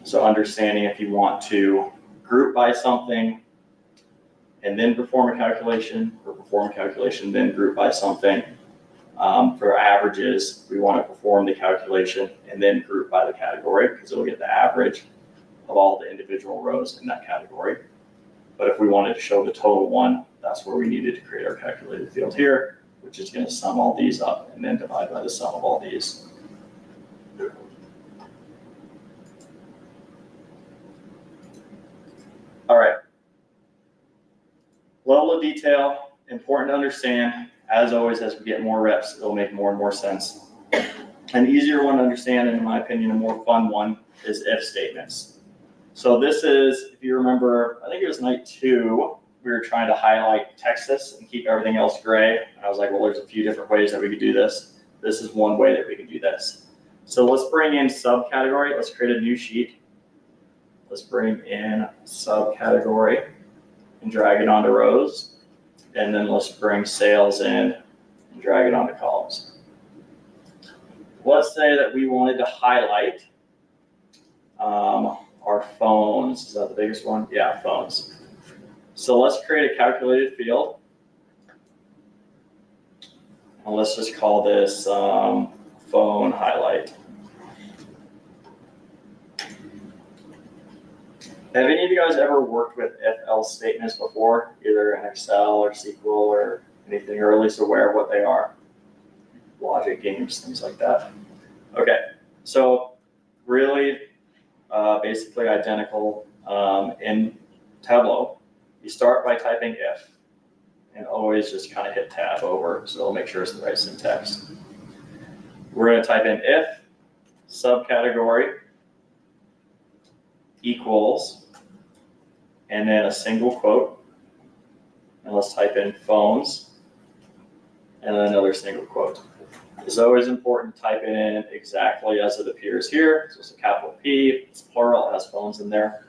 So understanding if you want to group by something and then perform a calculation, or perform a calculation, then group by something. For averages, we want to perform the calculation and then group by the category because it'll get the average of all the individual rows in that category. But if we wanted to show the total one, that's where we needed to create our calculated field here, which is going to sum all these up and then divide by the sum of all these. All right. Level of detail, important to understand. As always, as we get more reps, it'll make more and more sense. An easier one to understand, and in my opinion, a more fun one, is if statements. So this is, if you remember, I think it was night 2, we were trying to highlight Texas and keep everything else gray. And I was like, well, there's a few different ways that we could do this. This is one way that we can do this. So let's bring in subcategory. Let's create a new sheet. Let's bring in subcategory and drag it onto rows. And then let's bring sales in and drag it onto columns. Let's say that we wanted to highlight our phones. Is that the biggest one? Yeah, phones. So let's create a calculated field. And let's just call this phone highlight. Have any of you guys ever worked with if-else statements before, either in Excel or SQL or anything, or at least aware of what they are? Logic games, things like that. Okay, so really basically identical in Tableau. You start by typing if, and always just kind of hit tab over, so it'll make sure it's the right syntax. We're going to type in if subcategory equals, and then a single quote. And let's type in phones, and then another single quote. It's always important to type it in exactly as it appears here. So it's a capital P, it's plural, it has phones in there.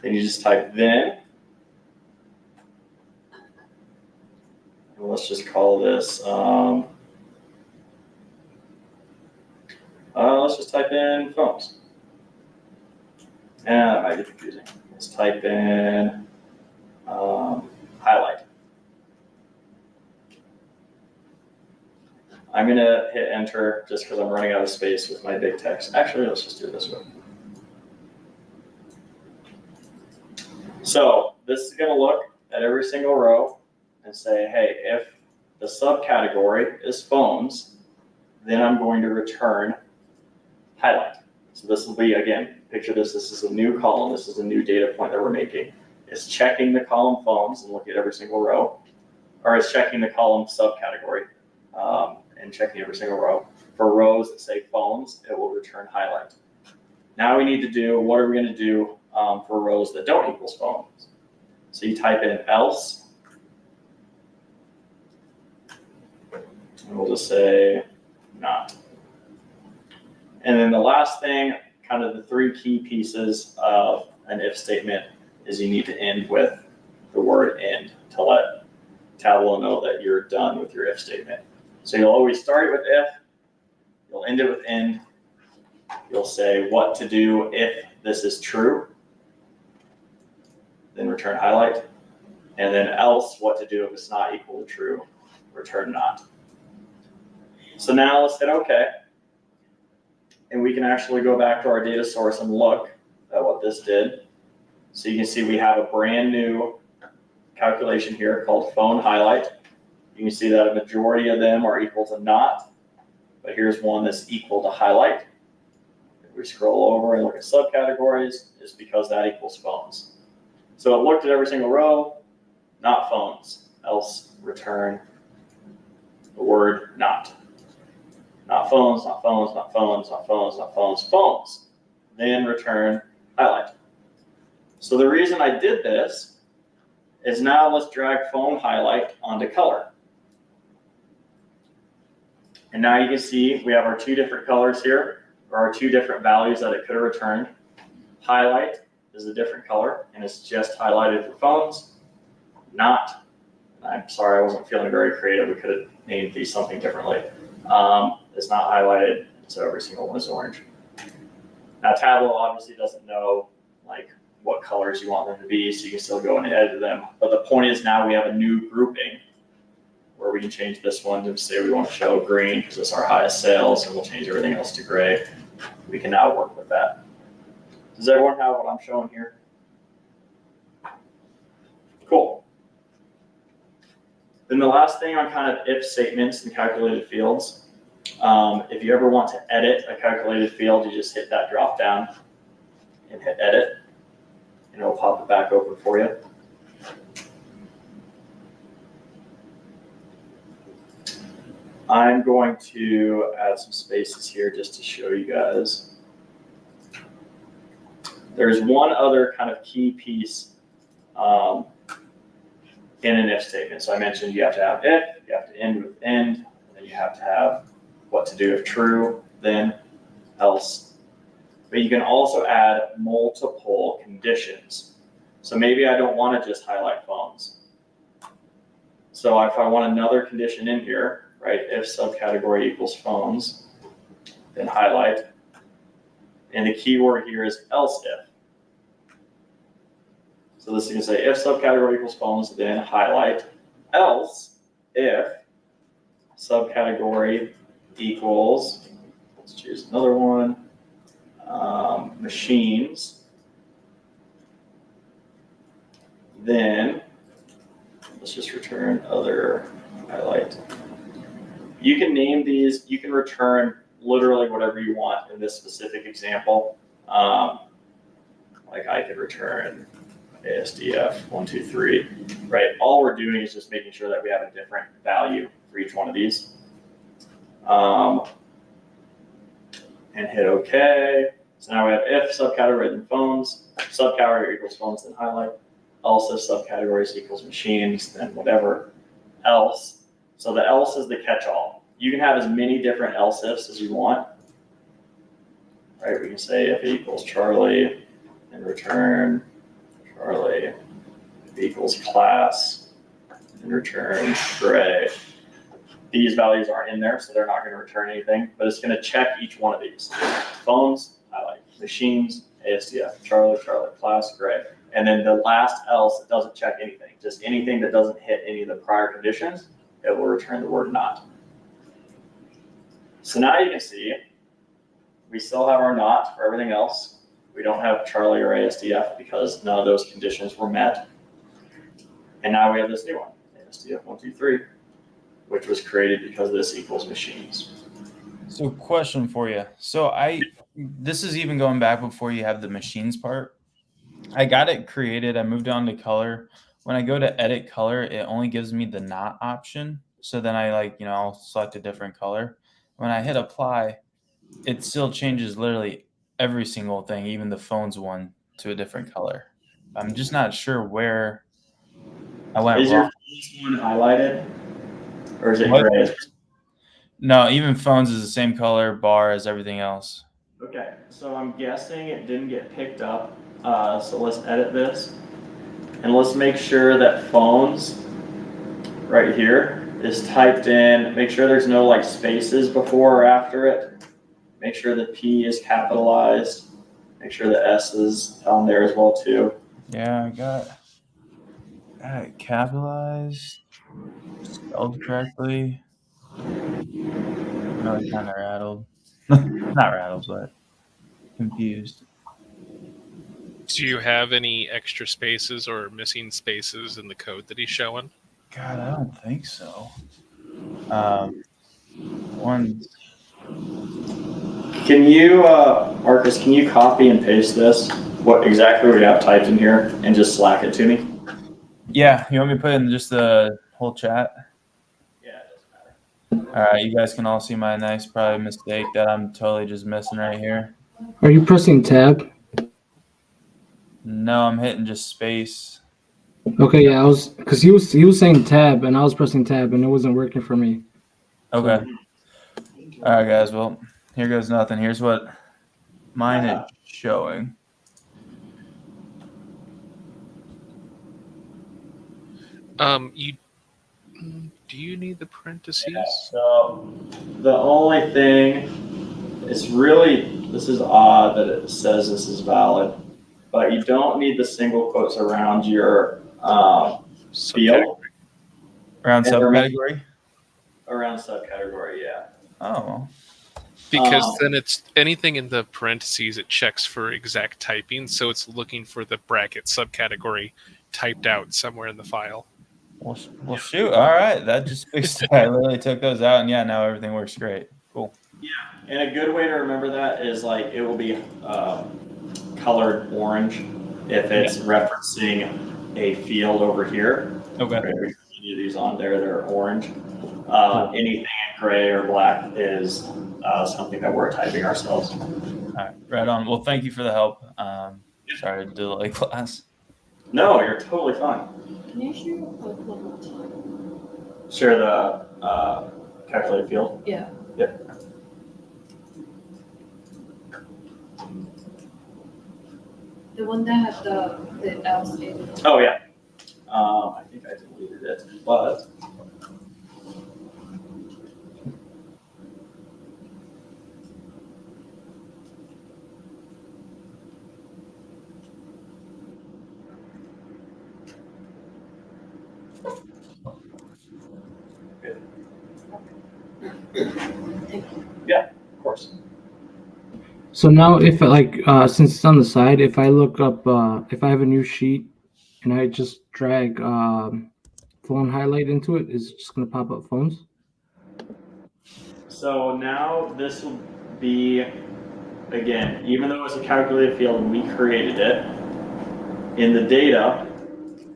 Then you just type then. And let's just call this, let's just type in phones. And that might be confusing. Let's type in highlight. I'm gonna hit enter just because I'm running out of space with my big text. Actually, let's just do it this way. So this is gonna look at every single row and say, hey, if the subcategory is phones, then I'm going to return highlight. So this will be, again, picture this is a new column, this is a new data point that we're making. It's checking the column phones and looking at every single row, or it's checking the column subcategory and checking every single row. For rows that say phones, it will return highlight. Now we need to do, what are we gonna do for rows that don't equals phones? So you type in else, and we'll just say not. And then the last thing, kind of the three key pieces of an if statement is you need to end with the word end to let Tableau know that you're done with your if statement. So you'll always start it with if, you'll end it with end, you'll say what to do if this is true, then return highlight, and then else what to do if it's not equal to true, return not. So now let's hit OK. And we can actually go back to our data source and look at what this did. So you can see we have a brand new calculation here called phone highlight. You can see that a majority of them are equal to not, but here's one that's equal to highlight. If we scroll over and look at subcategories, it's because that equals phones. So it looked at every single row, not phones, else return the word not. Not phones, not phones, not phones, not phones, not phones, phones. Then return highlight. So the reason I did this is now let's drag phone highlight onto color. And now you can see we have our two different colors here, or our two different values that it could have returned. Highlight is a different color, and it's just highlighted for phones. Not, I'm sorry, I wasn't feeling very creative. We could have named these something differently. It's not highlighted, so every single one is orange. Now Tableau obviously doesn't know like what colors you want them to be, so you can still go and edit them. But the point is now we have a new grouping where we can change this one to say we want to show green because it's our highest sales, and we'll change everything else to gray. We can now work with that. Does everyone have what I'm showing here? Cool. Then the last thing on kind of if statements and calculated fields, if you ever want to edit a calculated field, you just hit that drop down and hit edit, and it'll pop it back open for you. I'm going to add some spaces here just to show you guys. There's one other kind of key piece in an if statement. So I mentioned you have to have if, you have to end with end, and then you have to have what to do if true, then else. But you can also add multiple conditions. So maybe I don't want to just highlight phones. So if I want another condition in here, right, if subcategory equals phones, then highlight. And the key word here is else if. So this is going to say if subcategory equals phones, then highlight. Else if subcategory equals, let's choose another one, machines, then let's just return other highlight. You can name these, you can return literally whatever you want in this specific example. Like I could return ASDF 1, 2, 3, right? All we're doing is just making sure that we have a different value for each one of these. And hit OK. So now we have if subcategory then phones, subcategory equals phones then highlight, else if subcategories equals machines, then whatever else. So the else is the catch-all. You can have as many different else ifs as you want. Right, we can say if equals Charlie and return Charlie, if equals class and return Gray. These values aren't in there, so they're not going to return anything, but it's going to check each one of these. Phones, highlight, machines, ASDF, Charlie, class, Gray. And then the last else, it doesn't check anything. Just anything that doesn't hit any of the prior conditions, it will return the word not. So now you can see we still have our not for everything else. We don't have Charlie or ASDF because none of those conditions were met. And now we have this new one, ASDF 123, which was created because this equals machines. So question for you. So this is even going back before you have the machines part. I got it created. I moved on to color. When I go to edit color, it only gives me the not option. So then I I'll select a different color. When I hit apply, it still changes literally every single thing, even the phones one, to a different color. I'm just not sure where I went Is wrong. your one highlighted? Or is it What? gray? No, even phones is the same color bar as everything else. Okay, so I'm guessing it didn't get picked up. So let's edit this. And let's make sure that phones right here is typed in. Make sure there's no like spaces before or after it. Make sure the P is capitalized. Make sure the S is on there as well too. Yeah, I got it capitalized, spelled correctly. Really kind of rattled. Not rattled, but confused. Do you have any extra spaces or missing spaces in the code that he's showing? God, I don't think so. One. Can you, Marcus, can you copy and paste this? What exactly we have typed in here and just Slack it to me? Yeah, you want me to put in just the whole chat? Yeah, it doesn't matter. All right, you guys can all see my nice probably mistake that I'm totally just missing right here. Are you pressing tab? No, I'm hitting just space. Okay, yeah, I was because he was saying tab and I was pressing tab and it wasn't working for me. Okay. All right, guys. Well, here goes nothing. Here's what mine is showing. Do you need the parentheses? Yeah, so the only thing, it's really, this is odd that it says this is valid, but you don't need the single quotes around your field. Around subcategory? Around subcategory, yeah. Oh. Because then it's anything in the parentheses, it checks for exact typing. So it's looking for the bracket subcategory typed out somewhere in the file. Well, shoot. All right. That just fixed it. I literally took those out, and yeah, now everything works great. Cool. Yeah, and a good way to remember that is like it will be colored orange if it's referencing a field over here. Okay. Right, any of these on there, they're orange. Anything in gray or black is something that we're typing ourselves. All right. Right on. Well, thank you for the help. Sorry to delay class. No, you're totally fine. Can you share your code one more time? Share the calculated field. Yeah. Yep. The one that had the else in it. Oh yeah. I think I deleted it, but. Yeah, of course. So now if since it's on the side, if I look up if I have a new sheet and I just drag phone highlight into it, is it just gonna pop up phones? So now this will be, again, even though it's a calculated field and we created it, in the data,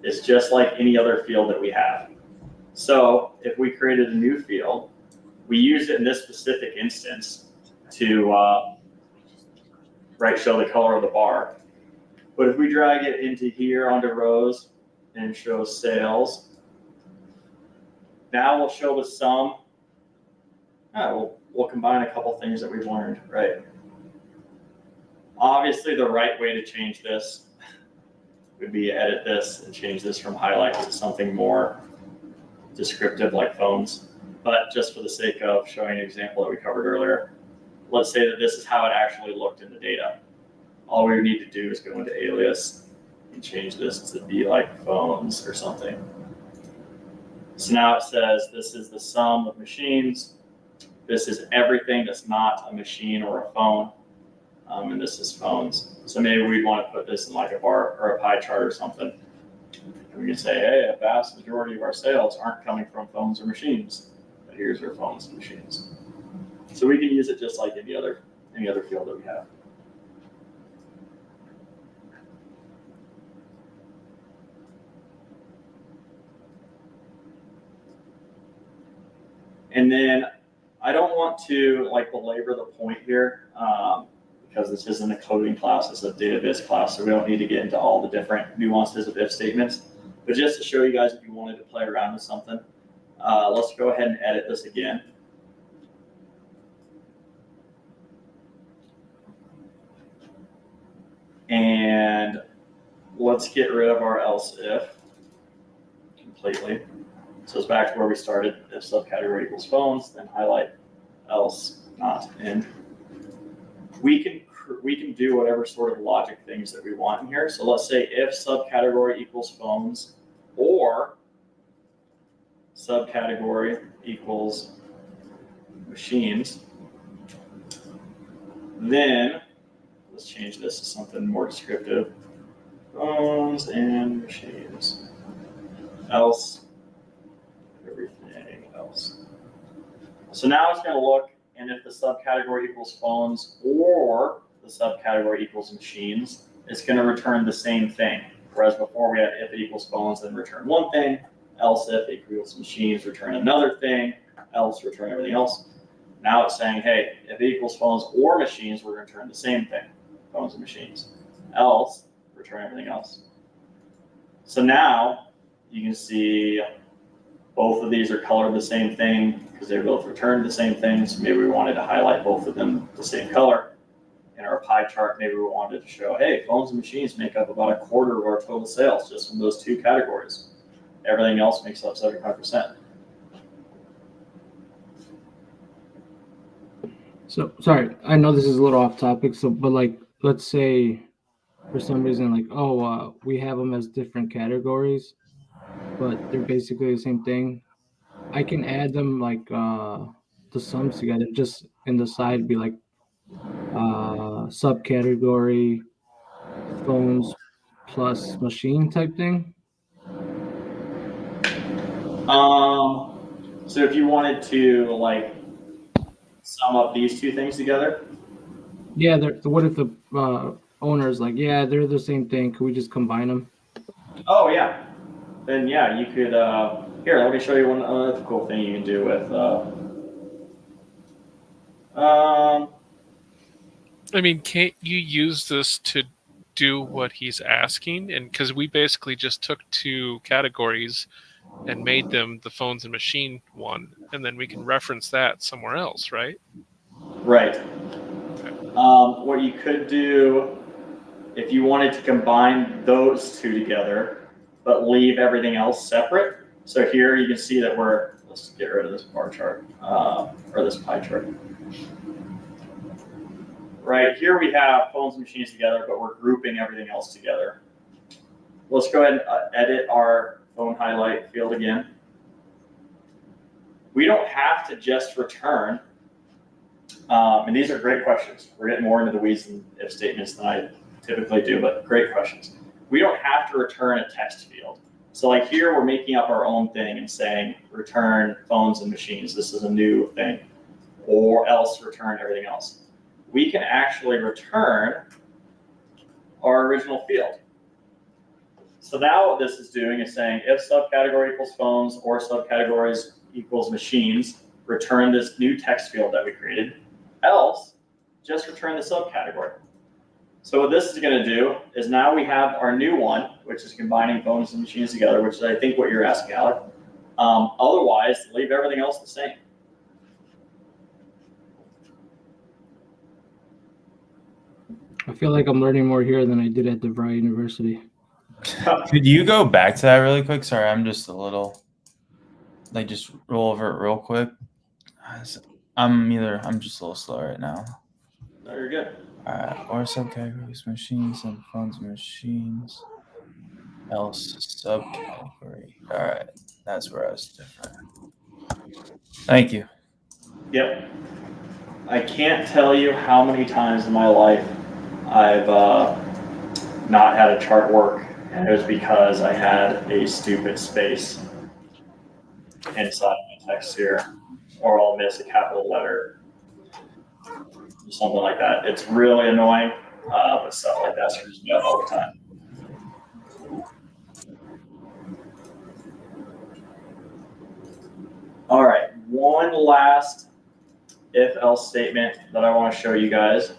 it's just like any other field that we have. So if we created a new field, we use it in this specific instance to right, show the color of the bar. But if we drag it into here onto rows and show sales, now we'll show the sum. We'll combine a couple things that we've learned, right? Obviously, the right way to change this would be edit this and change this from highlight to something more descriptive like phones. But just for the sake of showing an example that we covered earlier, let's say that this is how it actually looked in the data. All we need to do is go into alias and change this to be like phones or something. So now it says this is the sum of machines. This is everything that's not a machine or a phone. And this is phones. So maybe we'd want to put this in like a bar or a pie chart or something. And we can say, hey, a vast majority of our sales aren't coming from phones or machines, but here's our phones and machines. So we can use it just like any other field that we have. And then I don't want to like belabor the point here because this isn't a coding class, it's a DATEDIFF class, so we don't need to get into all the different nuances of if statements. But just to show you guys, if you wanted to play around with something, let's go ahead and edit this again. And let's get rid of our else if completely. So it's back to where we started. If subcategory equals phones, then highlight else not in. We can do whatever sort of logic things that we want in here. So let's say if subcategory equals phones or subcategory equals machines, then let's change this to something more descriptive. Phones and machines. Else everything else. So now it's going to look, and if the subcategory equals phones or the subcategory equals machines, it's going to return the same thing. Whereas before we had if it equals phones, then return one thing, else if it equals machines, return another thing, else return everything else. Now it's saying, hey, if it equals phones or machines, we're going to return the same thing, phones and machines. Else, return everything else. So now you can see both of these are colored the same thing because they both returned the same thing. So maybe we wanted to highlight both of them the same color. In our pie chart, maybe we wanted to show, hey, phones and machines make up about 1/4 of our total sales just from those two categories. Everything else makes up 75%. So sorry, I know this is a little off topic. So, but like, let's say for some reason, like, we have them as different categories, but they're basically the same thing. I can add them like the sums together, just in the side be like subcategory phones plus machine type thing. So if you wanted to like sum up these two things together. Yeah, what if the owner's like, yeah, they're the same thing. Could we just combine them? Oh yeah, then yeah, you could. Here, let me show you one other cool thing you can do with. I mean, can't you use this to do what he's asking? And because we basically just took two categories and made them the phones and machine one, and then we can reference that somewhere else, right? Right. What you could do, if you wanted to combine those two together, but leave everything else separate. So here you can see that let's get rid of this bar chart, or this pie chart. Right, here we have phones and machines together, but we're grouping everything else together. Let's go ahead and edit our phone highlight field again. We don't have to just return, and these are great questions. We're getting more into the weeds and if statements than I typically do, but great questions. We don't have to return a text field. So like here, we're making up our own thing and saying return phones and machines. This is a new thing, or else return everything else. We can actually return our original field. So now what this is doing is saying if subcategory equals phones or subcategories equals machines, return this new text field that we created, else just return the subcategory. So what this is going to do is now we have our new one, which is combining phones and machines together, which is I think what you're asking, Alec. Otherwise, leave everything else the same. I feel like I'm learning more here than I did at DeVry University. Could you go back to that really quick? Sorry, I'm just a little, like, just roll over it real quick. I'm just a little slow right now. No, you're good. All right, or subcategories, machines and phones and machines. Else subcategory. All right, that's where I was different. Thank you. Yep. I can't tell you how many times in my life I've not had a chart work, and it was because I had a stupid space inside my text here, or I'll miss a capital letter, something like that. It's really annoying, but stuff like that screws me up all the time. All right, one last if-else statement that I want to show you guys,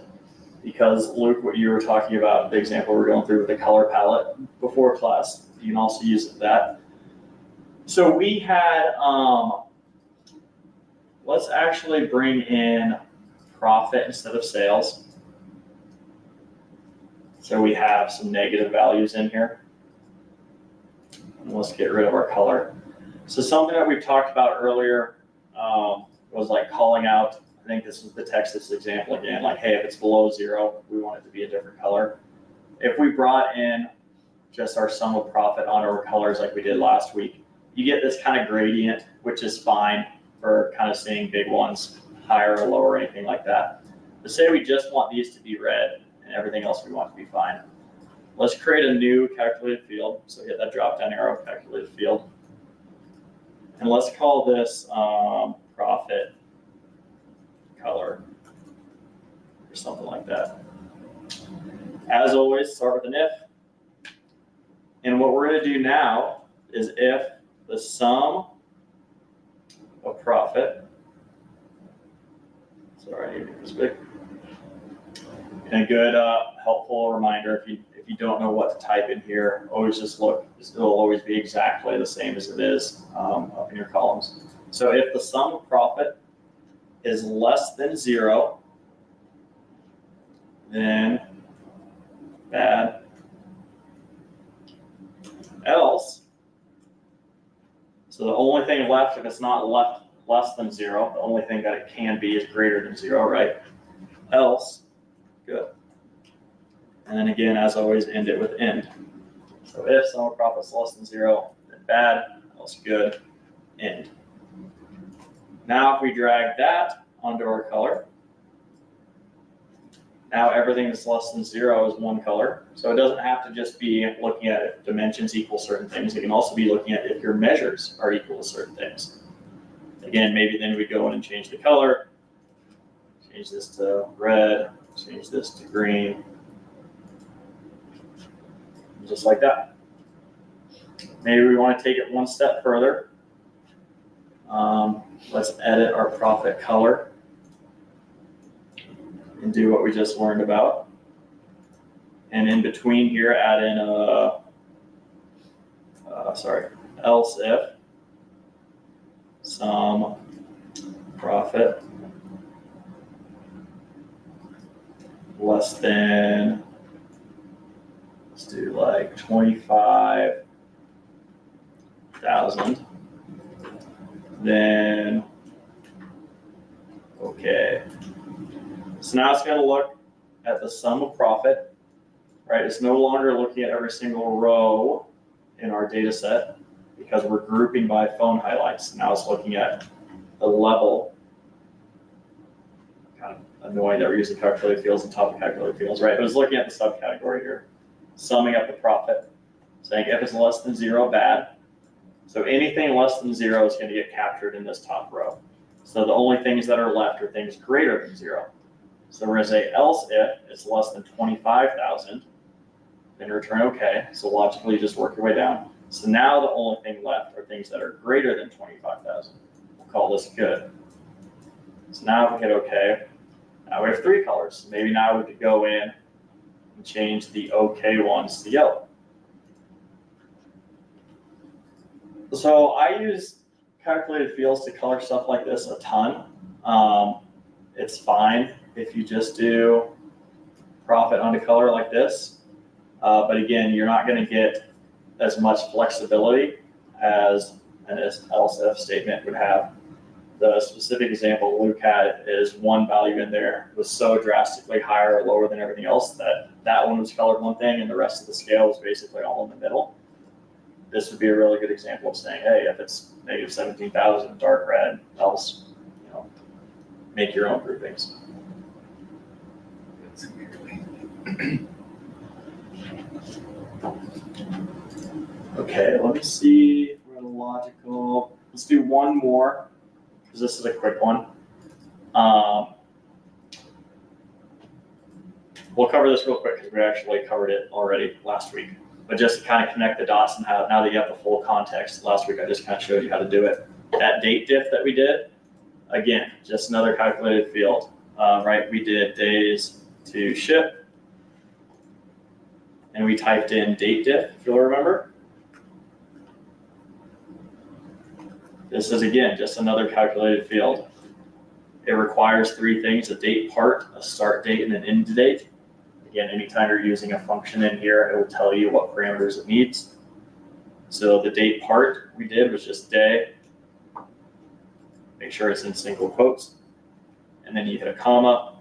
because Luke, what you were talking about, the example we're going through with the color palette before class, you can also use that. So we had, let's actually bring in profit instead of sales. So we have some negative values in here. And let's get rid of our color. So something that we've talked about earlier was like calling out, I think this is the Texas example again, like, hey, if it's below 0, we want it to be a different color. If we brought in just our sum of profit on our colors like we did last week, you get this kind of gradient, which is fine for kind of seeing big ones, higher or lower or anything like that. But say we just want these to be red and everything else we want to be fine. Let's create a new calculated field. So hit that drop down arrow, calculated field. And let's call this profit color or something like that. As always, start with an if. And what we're going to do now is if the sum of profit, sorry, I need to make this big. And a good helpful reminder, if you don't know what to type in here, always just look. It'll always be exactly the same as it is up in your columns. So if the sum of profit is less than 0, then bad. Else, so the only thing left, if it's not left less than 0, the only thing that it can be is greater than 0, right? Else, good. And then again, as always, end it with end. So if sum of profit is less than 0, then bad, else good, end. Now if we drag that onto our color, now everything that's less than 0 is one color. So it doesn't have to just be looking at if dimensions equal certain things. It can also be looking at if your measures are equal to certain things. Again, maybe then we go in and change the color. Change this to red, change this to green. Just like that. Maybe we want to take it one step further. Let's edit our profit color and do what we just learned about. And in between here, add in else if sum profit less than, let's do like 25,000. Then, okay. So now it's going to look at the sum of profit, right? It's no longer looking at every single row in our data set because we're grouping by phone highlights. Now it's looking at the level. Kind of annoying that we're using calculated fields on top of calculated fields, right? It was looking at the subcategory here, summing up the profit, saying if it's less than 0, bad. So anything less than 0 is going to get captured in this top row. So the only things that are left are things greater than 0. So we're going to say else if it's less than 25,000, then return OK. So logically, you just work your way down. So now the only thing left are things that are greater than 25,000. We'll call this good. So now if we hit OK, now we have 3 colors. Maybe now we could go in and and change the OK ones to yellow. So I use calculated fields to color stuff like this a ton. It's fine if you just do profit onto color like this. But again, you're not going to get as much flexibility as an else if statement would have. The specific example Luke had is one value in there was so drastically higher or lower than everything else that that one was colored one thing and the rest of the scale was basically all in the middle. This would be a really good example of saying, hey, if it's negative 17,000 dark red, else, make your own groupings. Okay, let me see if we're logical. Let's do one more, because this is a quick one. We'll cover this real quick because we actually covered it already last week. But just to kind of connect the dots and how, now that you have the full context, last week I just kind of showed you how to do it. That date diff that we did, again, just another calculated field, right? We did days to ship, and we typed in date diff, if you'll remember. This is, again, just another calculated field. It requires three things: a date part, a start date, and an end date. Again, anytime you're using a function in here, it will tell you what parameters it needs. So the date part we did was just day. Make sure it's in single quotes. And then you hit a comma.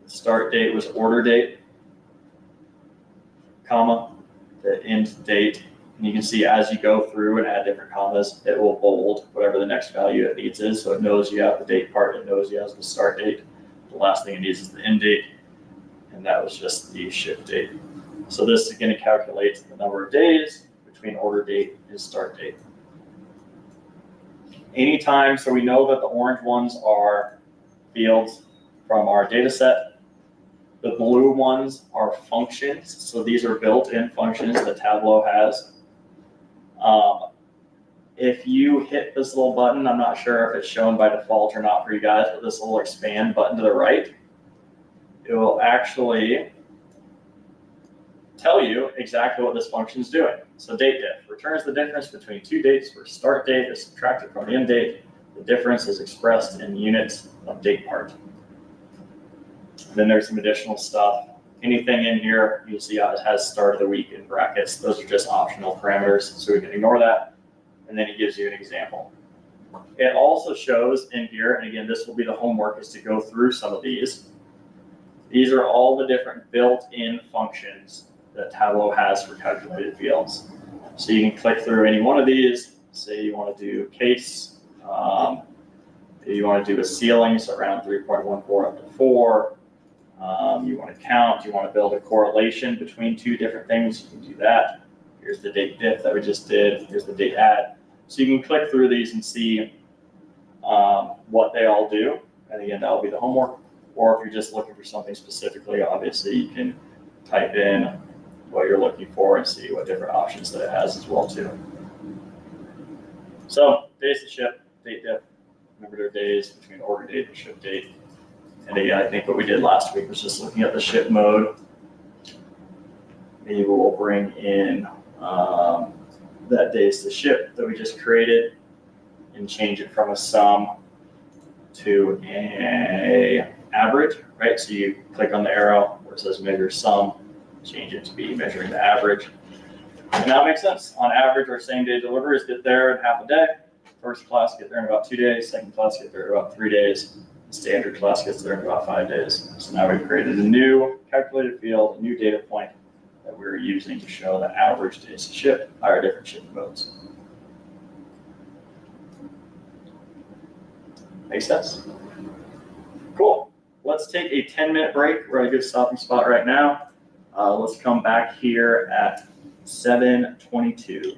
The start date was order date, comma. The end date. And you can see as you go through and add different commas, it will bold whatever the next value it needs is. So it knows you have the date part, it knows you have the start date. The last thing it needs is the end date. And that was just the ship date. So this is going to calculate the number of days between order date and start date. Anytime, so we know that the orange ones are fields from our data set. The blue ones are functions. So these are built-in functions that Tableau has. If you hit this little button, I'm not sure if it's shown by default or not for you guys, but this little expand button to the right, it will actually tell you exactly what this function is doing. So DATEDIFF returns the difference between two dates where start date is subtracted from the end date. The difference is expressed in units of date part. Then there's some additional stuff. Anything in here, you'll see how it has start of the week in brackets. Those are just optional parameters, so we can ignore that. And then it gives you an example. It also shows in here, and again, this will be the homework, is to go through some of these. These are all the different built-in functions that Tableau has for calculated fields. So you can click through any one of these. Say you want to do case, you want to do a ceiling, so around 3.14 up to 4. You want to count, you want to build a correlation between two different things, you can do that. Here's the date diff that we just did. Here's the date add. So you can click through these and see what they all do. And again, that will be the homework. Or if you're just looking for something specifically, obviously you can type in what you're looking for and see what different options that it has as well too. So days to ship, date diff, remember their days between order date and ship date. And again, I think what we did last week was just looking at the ship mode. Maybe we'll bring in that days to ship that we just created and change it from a sum to a average, right? So you click on the arrow where it says measure sum, change it to be measuring the average. And that makes sense. On average, our same day deliveries get there in half a day. First class get there in about 2 days. Second class get there in about 3 days. Standard class gets there in about 5 days. So now we've created a new calculated field, a new data point that we're using to show the average days to ship by our different shipping modes. Make sense? Cool. Let's take a 10-minute break. We're at a good stopping spot right now. Let's come back here at 7:22.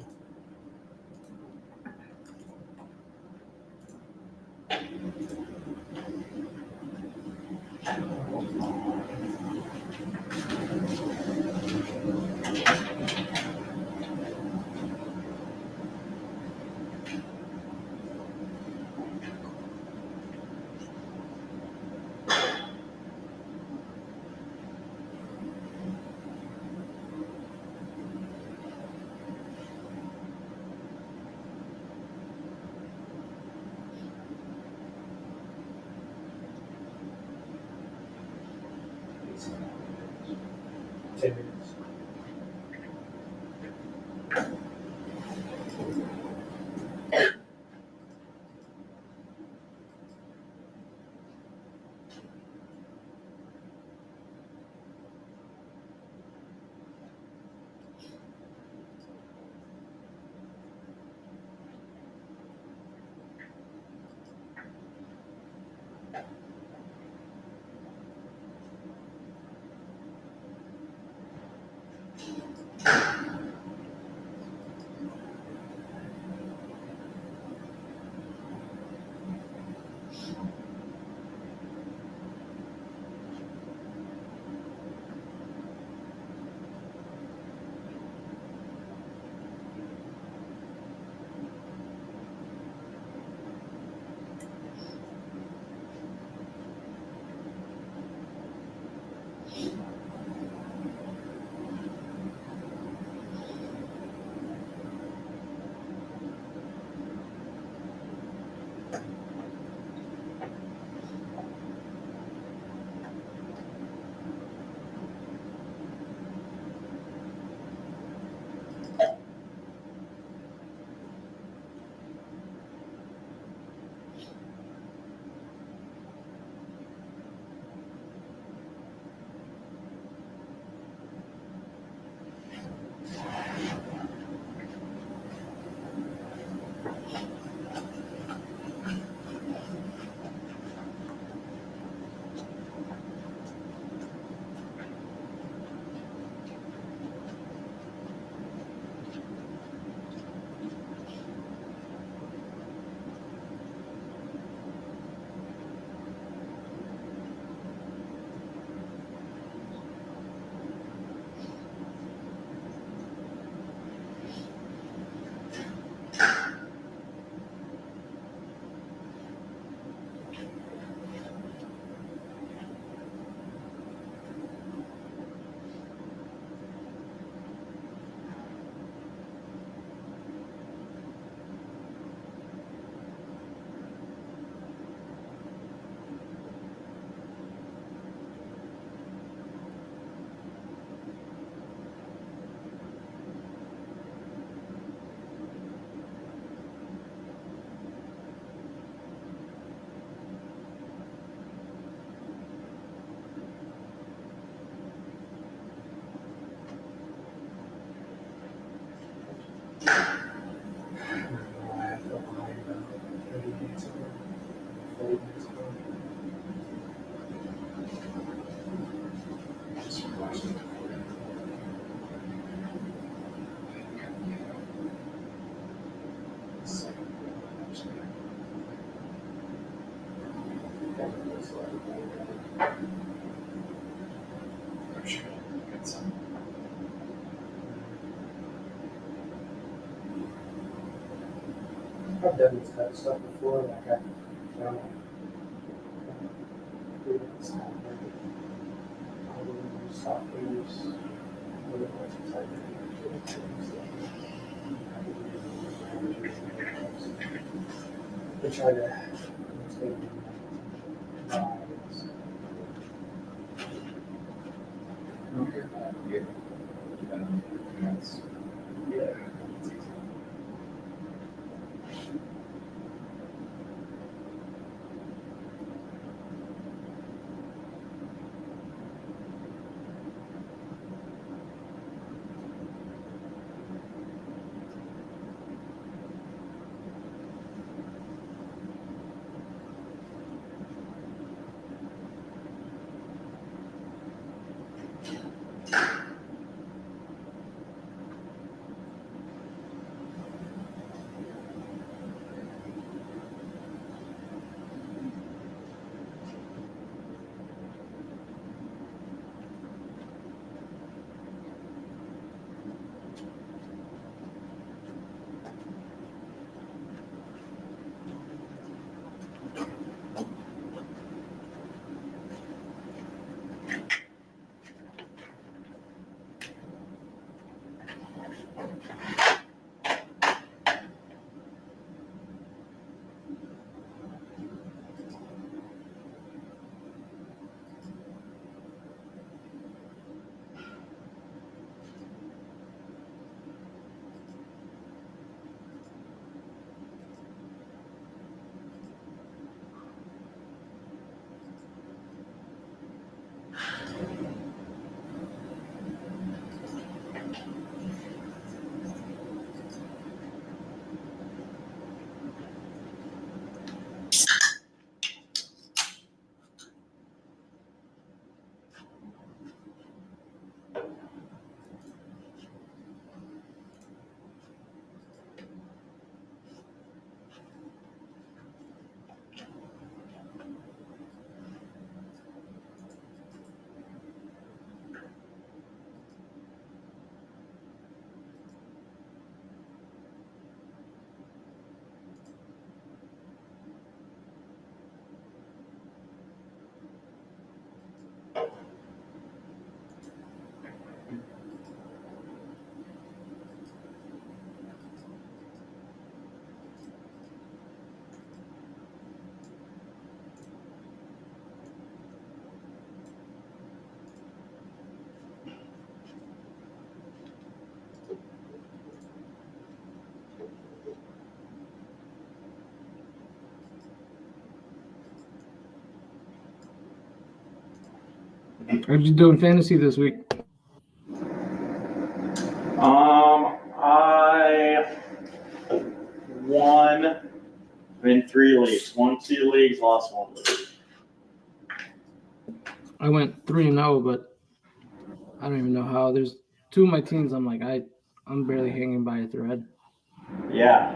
10 minutes. I feel behind about 30 minutes ago, 40 minutes ago. I'm sure you'll get some. I've done this type of stuff before, like I found softwares, to try to Okay. Yeah. That's, yeah. How'd you do in fantasy this week? I won in 3 leagues. Won 2 leagues, lost 1 league. I went 3-0, but I don't even know how. There's 2 of my teams. I'm like, I'm barely hanging by a thread. Yeah.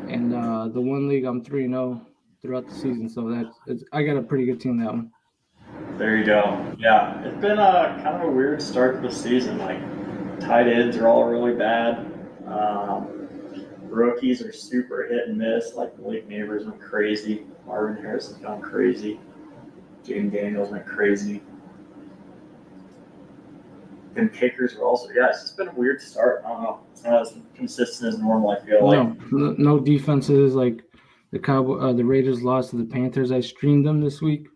And the 1 league, I'm 3-0 throughout the season. So I got a pretty good team that one. There you go. Yeah, it's been a kind of a weird start to the season. Like, tight ends are all really bad. Rookies are super hit and miss. Like, Malik Neighbors went crazy. Marvin Harrison's gone crazy. Jaden Daniels went crazy. And kickers are also, it's just been a weird start. I don't know. It's not as consistent as normal, I feel like. No defenses. Like the Raiders lost to the Panthers. I streamed them this week.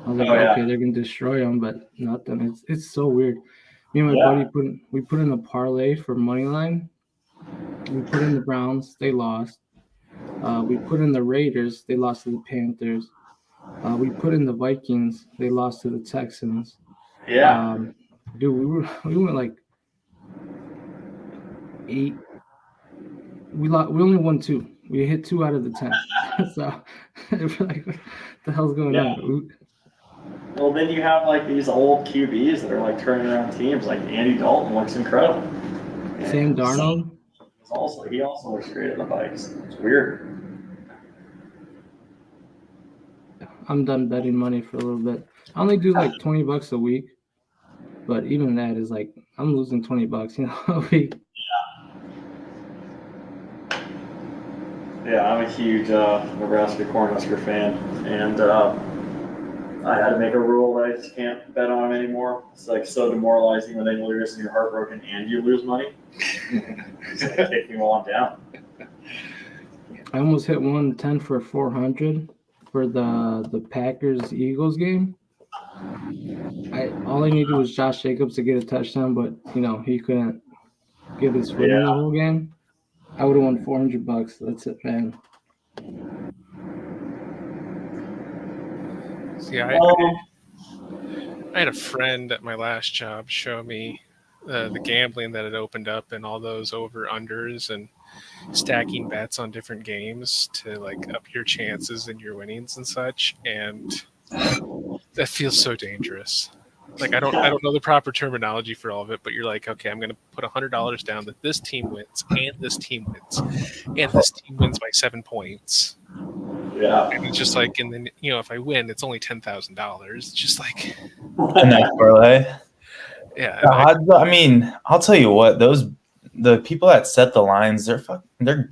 I was like, okay, they're gonna destroy them, but nothing. It's so weird. Me and my buddy put in a parlay for money line. We put in the Browns, they lost. We put in the Raiders, they lost to the Panthers. We put in the Vikings, they lost to the Texans. Yeah. Dude, we went like 8. We only won 2. We hit 2 out of the 10. So we're like, what the hell's going on? Well, then you have like these old QBs that are like turning around teams. Like Andy Dalton looks incredible. Sam Darnold. He also looks great at the Vikes. It's weird. I'm done betting money for a little bit. I only do like $20 a week, but even that is like I'm losing $20, a week. Yeah, I'm a huge Nebraska Cornhusker fan, and I had to make a rule that I just can't bet on them anymore. It's like so demoralizing when they lose and you're heartbroken and you lose money. It's like take me while I'm down. I almost hit 110 for 400 for the Packers Eagles game. All I needed was Josh Jacobs to get a touchdown, but he couldn't get his foot in the whole game. I would have won $400. That's it, man. See, I had a friend at my last job show me the gambling that had opened up and all those over-unders and stacking bets on different games to like up your chances and your winnings and such. And that feels so dangerous. Like I don't know the proper terminology for all of it, but you're like, okay, I'm going to put $100 down that this team wins and this team wins and this team wins by 7 points. Yeah. And it's just like, and then, if I win, it's only $10,000. It's just like a nice parlay. Yeah. I mean, I'll tell you what, the people that set the lines, they're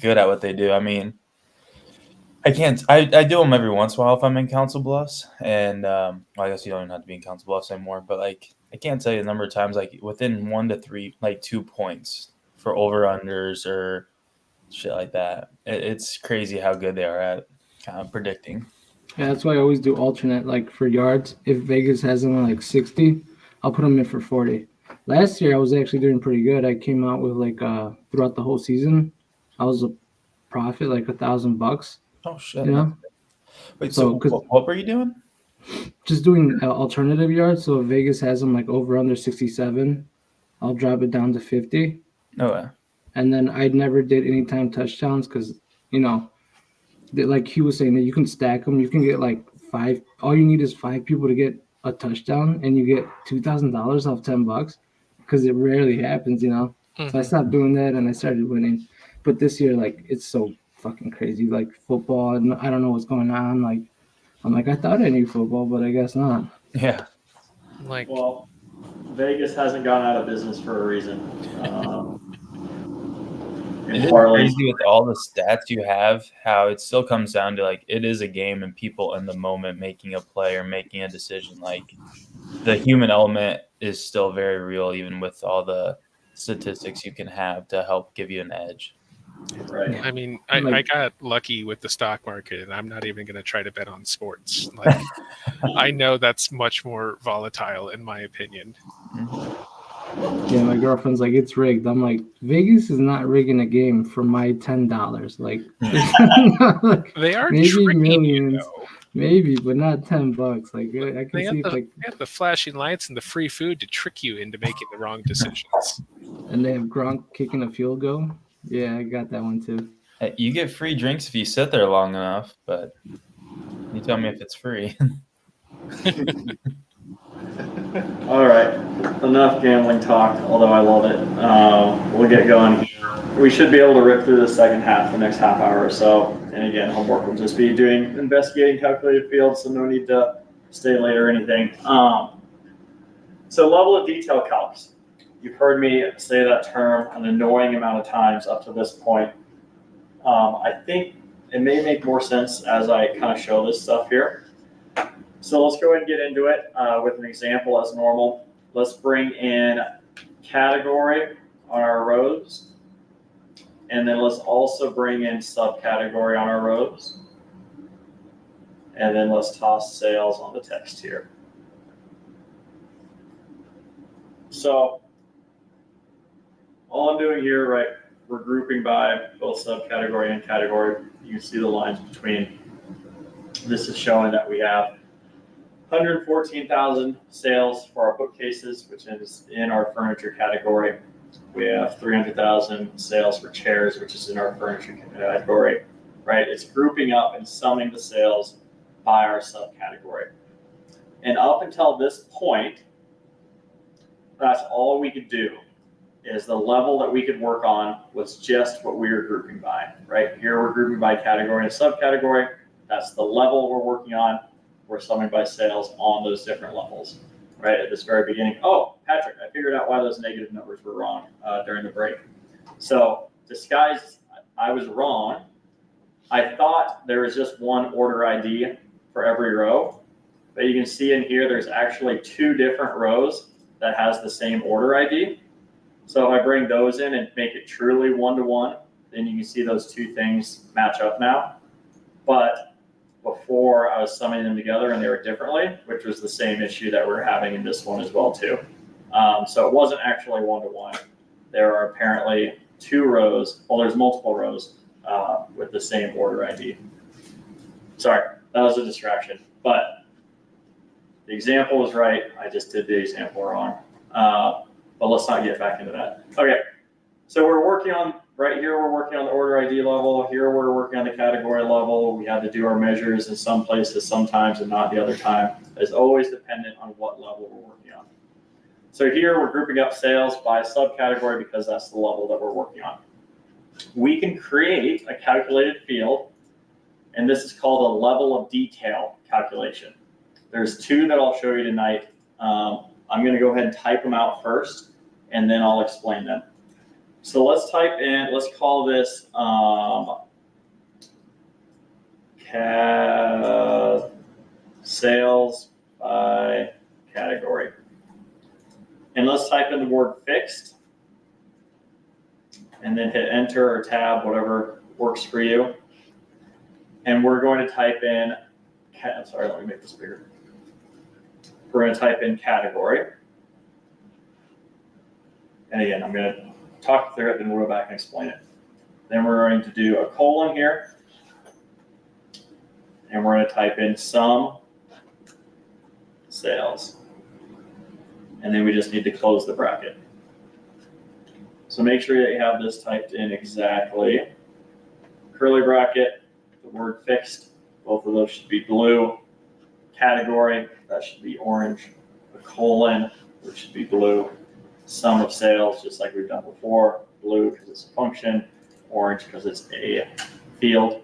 good at what they do. I mean, I do them every once in a while if I'm in Council Bluffs, and I guess you don't even have to be in Council Bluffs anymore. But like, I can't tell you the number of times like within 1 to 3, like 2 points for over unders or shit like that. It's crazy how good they are at kind of predicting. Yeah, that's why I always do alternate. Like for yards, if Vegas has them at like 60, I'll put them in for 40. Last year I was actually doing pretty good. I came out with like throughout the whole season, I was a profit like $1,000. Oh shit! Wait, so what were you doing? Just doing alternative yards. So if Vegas has them like over under 67, I'll drop it down to 50. Oh yeah. And then I never did anytime touchdowns because like he was saying that you can stack them. You can get like 5. All you need is 5 people to get a touchdown, and you get $2,000 off $10 because it rarely happens, Mm-hmm. So I stopped doing that and I started winning. But this year, like, it's so fucking crazy. Like football, and I don't know what's going on. Like, I'm like, I thought I knew football, but I guess not. Yeah. Like, well, Vegas hasn't gone out of business for a reason. It's crazy with all the stats you have, how it still comes down to like it is a game and people in the moment making a play or making a decision. Like the human element is still very real, even with all the statistics you can have to help give you an edge. Right. I mean, I got lucky with the stock market, and I'm not even going to try to bet on sports. Like, I know that's much more volatile, in my opinion. Yeah, my girlfriend's like, it's rigged. I'm like, Vegas is not rigging a game for my $10. Like, They are maybe tricking millions. you, though. Maybe, but not $10. Like I They can see have like, the flashing lights and the free food to trick you into making the wrong decisions. and they have Gronk kicking a field goal. Yeah, I got that one too. Hey, you get free drinks if you sit there long enough, but you tell me if it's free. All right, enough gambling talk, although I love it. We'll get going here. We should be able to rip through the second half, the next half hour or so. And again, homework will just be doing investigating calculated fields, so no need to stay late or anything. So level of detail calcs. You've heard me say that term an annoying amount of times up to this point. I think it may make more sense as I kind of show this stuff here. So let's go ahead and get into it with an example as normal. Let's bring in category on our rows. And then let's also bring in subcategory on our rows. And then let's toss sales on the text here. So all I'm doing here, right, we're grouping by both subcategory and category. You can see the lines between. This is showing that we have 114,000 sales for our bookcases, which is in our furniture category. We have 300,000 sales for chairs, which is in our furniture category, right? It's grouping up and summing the sales by our subcategory. And up until this point, that's all we could do. Is the level that we could work on was just what we were grouping by, right? Here we're grouping by category and subcategory. That's the level we're working on. We're summing by sales on those different levels, right? At this very beginning. Oh, Patrick, I figured out why those negative numbers were wrong during the break. So disguise, I was wrong. I thought there was just one order ID for every row, but you can see in here there's actually two different rows that has the same order ID. So if I bring those in and make it truly one-to-one, then you can see those two things match up now. But before I was summing them together and they were differently, which was the same issue that we're having in this one as well too. So it wasn't actually one-to-one. There are apparently two rows, well there's multiple rows with the same order ID. Sorry, that was a distraction. But the example was right, I just did the example wrong. But let's not get back into that. Okay, so we're working on, right here we're working on the order ID level. Here we're working on the category level. We had to do our measures in some places sometimes and not the other time. It's always dependent on what level we're working on. So here we're grouping up sales by subcategory because that's the level that we're working on. We can create a calculated field, and this is called a level of detail calculation. There's two that I'll show you tonight. I'm going to go ahead and type them out first, and then I'll explain them. So let's type in, let's call this sales by category. And let's type in the word fixed, and then hit enter or tab, whatever works for you. And we're going to type in, sorry, let me make this bigger. We're going to type in category. And again, I'm going to talk through it, then we'll go back and explain it. Then we're going to do a colon here. And we're going to type in sum sales. And then we just need to close the bracket. So make sure that you have this typed in exactly. Curly bracket, the word fixed, both of those should be blue. Category, that should be orange. A colon, which should be blue. Sum of sales, just like we've done before. Blue because it's a function, orange because it's a field,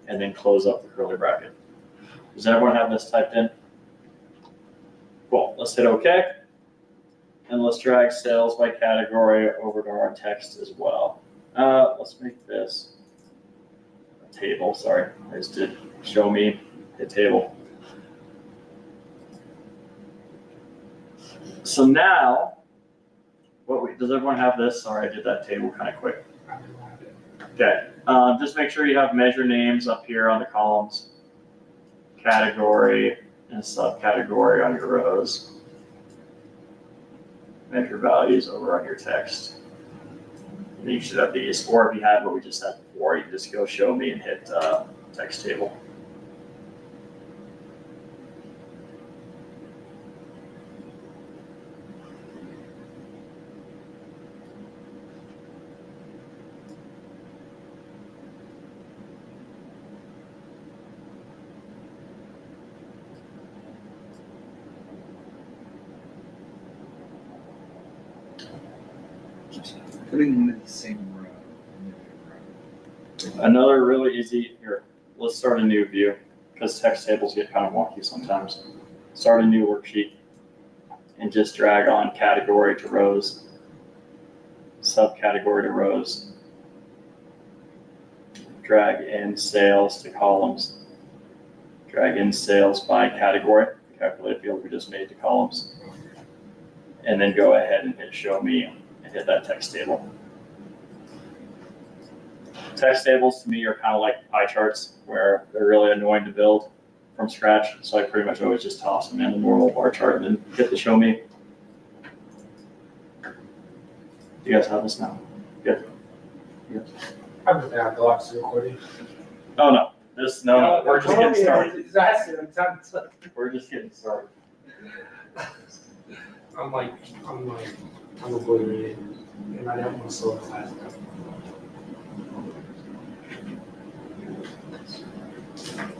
and then close up the curly bracket. Does everyone have this typed in? Cool, let's hit OK. And let's drag sales by category over to our text as well. Let's make this a table, sorry. I just did show me a table. So now, does everyone have this? Sorry, I did that table kind of quick. Okay, just make sure you have measure names up here on the columns, category and subcategory on your rows, measure values over on your text. And you should have these, or if you had what we just had before, you can just go show me and hit text table. Putting them in the same row. Another really easy, here, let's start a new view, because text tables get kind of wonky sometimes. Start a new worksheet and just drag on category to rows, subcategory to rows. Drag in sales to columns. Drag in sales by category, the calculated field we just made to columns. And then go ahead and hit show me and hit that text table. Text tables to me are kind of like pie charts where they're really annoying to build from scratch. So I pretty much always just toss them in a normal bar chart and then hit the show me. You guys have this now? Good. Good. I'm just gonna have to watch the recording. Oh no, no, we're just getting started. Started. We're just getting started. I'm obliterated, and I don't want to slow class down.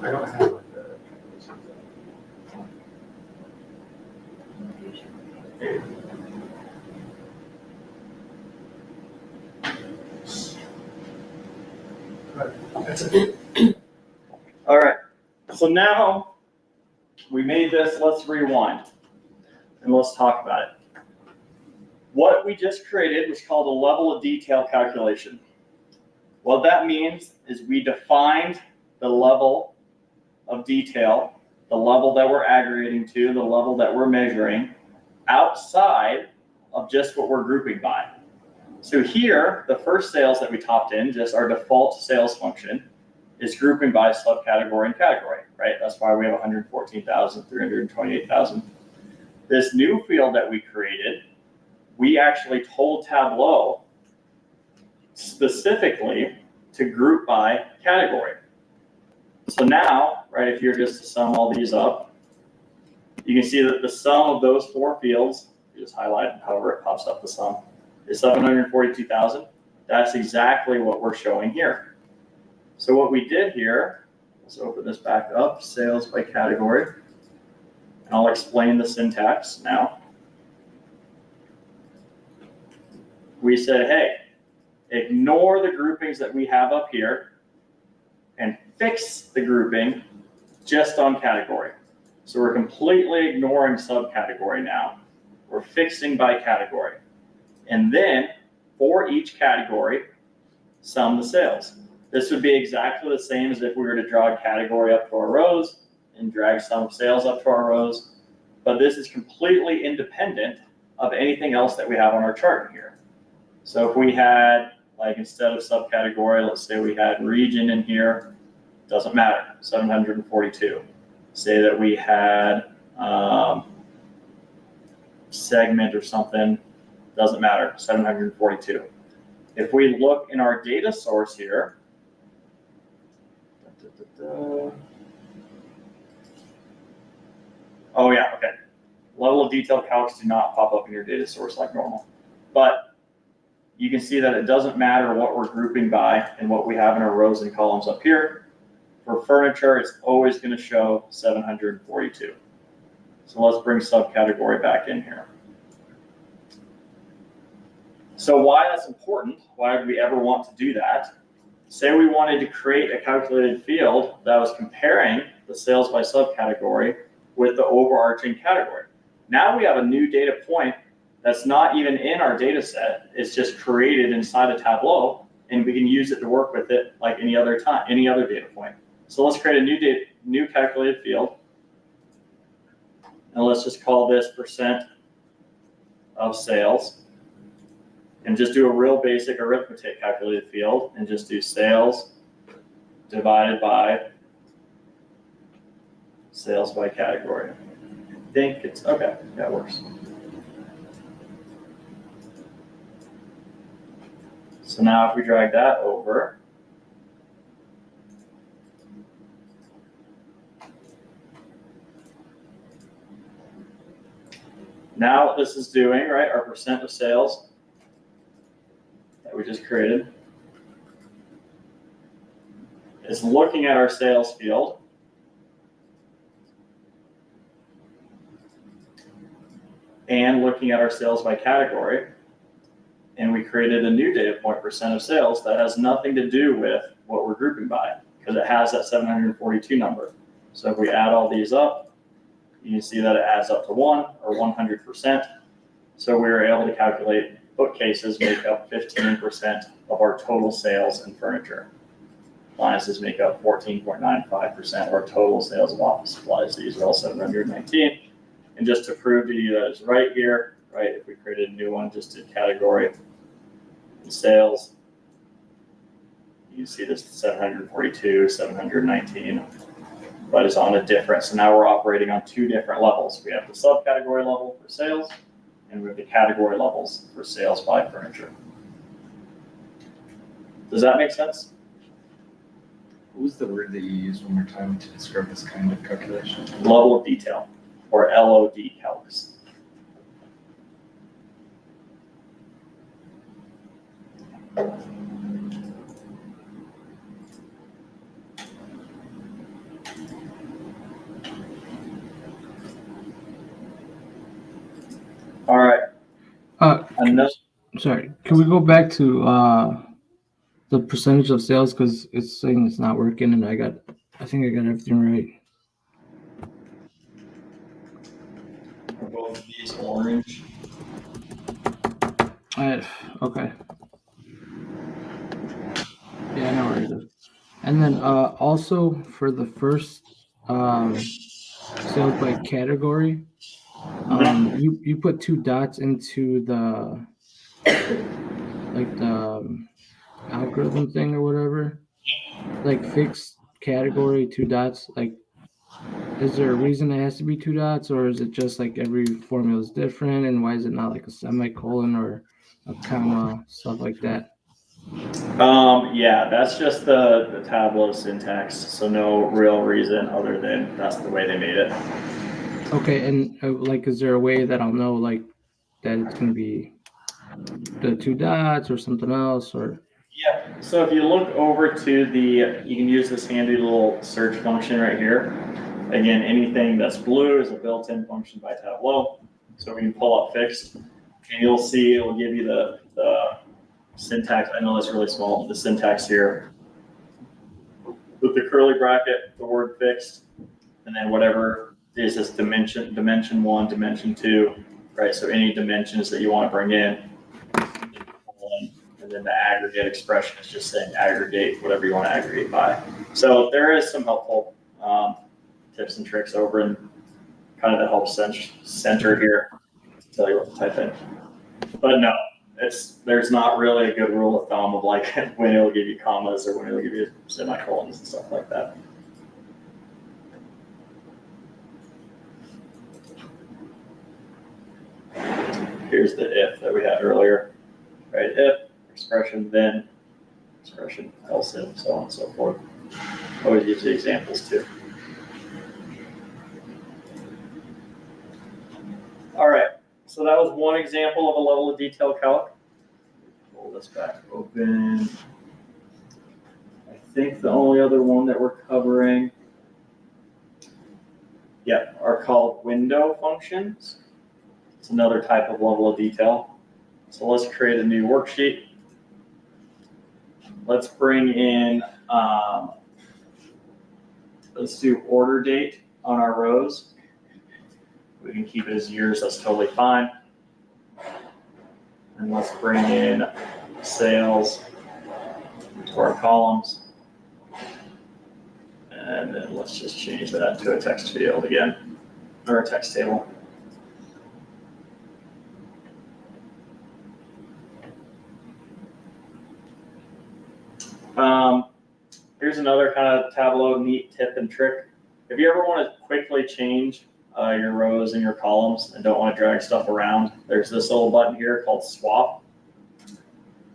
I don't have like that's it. All right, so now we made this, let's rewind and let's talk about it. What we just created was called a level of detail calculation. What that means is we defined the level of detail, the level that we're aggregating to, the level that we're measuring, outside of just what we're grouping by. So here, the first sales that we topped in, just our default sales function, is grouping by subcategory and category, right? That's why we have 114,000, 328,000. This new field that we created, we actually told Tableau specifically to group by category. So now, right, if you're just to sum all these up, you can see that the sum of those four fields, you just highlight however it pops up the sum, is 742,000. That's exactly what we're showing here. So what we did here, let's open this back up, sales by category. And I'll explain the syntax now. We said, hey, ignore the groupings that we have up here and fix the grouping just on category. So we're completely ignoring subcategory now. We're fixing by category. And then for each category, sum the sales. This would be exactly the same as if we were to draw a category up to our rows and drag sum of sales up to our rows. But this is completely independent of anything else that we have on our chart here. So if we had, like instead of subcategory, let's say we had region in here, doesn't matter, 742. Say that we had segment or something, doesn't matter, 742. If we look in our data source here, oh yeah, okay. Level of detail calcs do not pop up in your data source like normal. But you can see that it doesn't matter what we're grouping by and what we have in our rows and columns up here. For furniture, it's always going to show 742. So let's bring subcategory back in here. So why that's important, why would we ever want to do that? Say we wanted to create a calculated field that was comparing the sales by subcategory with the overarching category. Now we have a new data point that's not even in our data set. It's just created inside a Tableau, and we can use it to work with it like any other time, any other data point. So let's create a new calculated field. And let's just call this % of sales. And just do a real basic arithmetic calculated field and just do sales divided by sales by category. I think it's, okay, that works. So now if we drag that over, now what this is doing, right, our % of sales that we just created is looking at our sales field and looking at our sales by category and we created a new data point, percent of sales, that has nothing to do with what we're grouping by, because it has that 742 number. So if we add all these up, you can see that it adds up to 1 or 100%. So we were able to calculate bookcases make up 15% of our total sales in furniture. Appliances make up 14.95% of our total sales of office supplies. These are all 719. And just to prove to you that it's right here, right, if we created a new one, just in category and sales, you see this 742, 719, but it's on a different. So now we're operating on 2 different levels. We have the subcategory level for sales, and we have the category levels for sales by furniture. Does that make sense? What was the word that you used one more time to describe this kind of calculation? Level of detail, or LOD calcs. All right. Sorry, can we go back to the percentage of sales, because it's saying it's not working, and I think I got everything right. Are both of these orange? Okay. Yeah, I know where it is. And then also for the first sales by category, you put 2 dots into the algorithm thing or whatever, like fixed category 2 dots. Like, is there a reason it has to be 2 dots, or is it just like every formula is different, and why is it not like a semicolon or a comma, stuff like that? Yeah, that's just the Tableau syntax. So no real reason other than that's the way they made it. Okay, and like, is there a way that I'll know like that it's gonna be the 2 dots or something else, or? Yeah. So if you look over to you can use this handy little search function right here. Again, anything that's blue is a built-in function by Tableau. So we can pull up fixed, and you'll see it will give you the syntax. I know that's really small, but the syntax here with the curly bracket, the word fixed, and then whatever is this dimension 1, dimension 2, right? So any dimensions that you want to bring in, and then the aggregate expression is just saying aggregate whatever you want to aggregate by. So there is some helpful tips and tricks over in kind of the help center here to tell you what to type in. But no, there's not really a good rule of thumb of like when it'll give you commas or when it'll give you semicolons and stuff like that. Here's the if that we had earlier, right? If, expression, then, expression, else if, so on and so forth. Always use the examples too. All right, so that was one example of a level of detail calc. Pull this back open. I think the only other one that we're covering, are called window functions. It's another type of level of detail. So let's create a new worksheet. Let's bring in, let's do order date on our rows. We can keep it as years, that's totally fine. And let's bring in sales to our columns. And then let's just change that to a text field again, or a text table. Here's another kind of Tableau neat tip and trick. If you ever want to quickly change your rows and your columns and don't want to drag stuff around, there's this little button here called swap.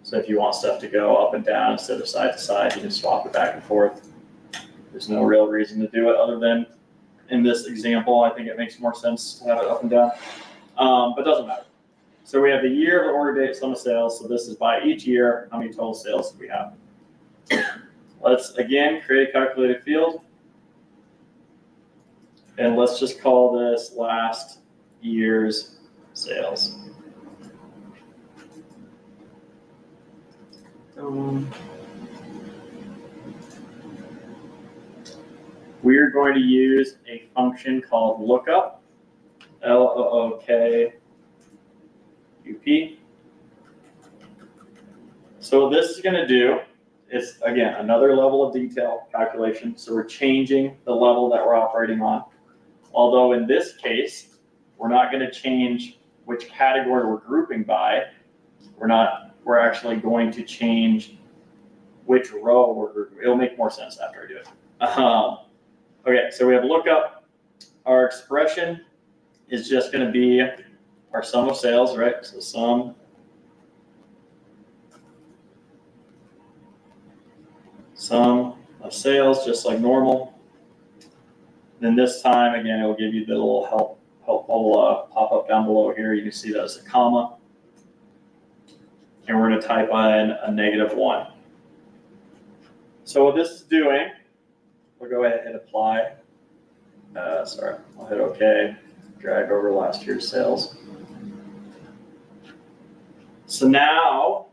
So if you want stuff to go up and down instead of side to side, you can swap it back and forth. There's no real reason to do it other than in this example, I think it makes more sense to have it up and down, but it doesn't matter. So we have the year of the order date, sum of sales. So this is by each year, how many total sales do we have? Let's again create a calculated field. And let's just call this last year's sales. We're going to use a function called lookup, LOOKUP. So what this is going to do is, again, another level of detail calculation. So we're changing the level that we're operating on. Although in this case, we're not going to change which category we're grouping by. We're actually going to change which row we're grouping. It'll make more sense after I do it. Okay, so we have lookup. Our expression is just going to be our sum of sales, right? So sum of sales, just like normal. Then this time, again, it will give you the little helpful pop-up down below here. You can see that as a comma. And we're going to type in a -1. So what this is doing, we'll go ahead and hit apply. Sorry, I'll hit OK. Drag over last year's sales. So now,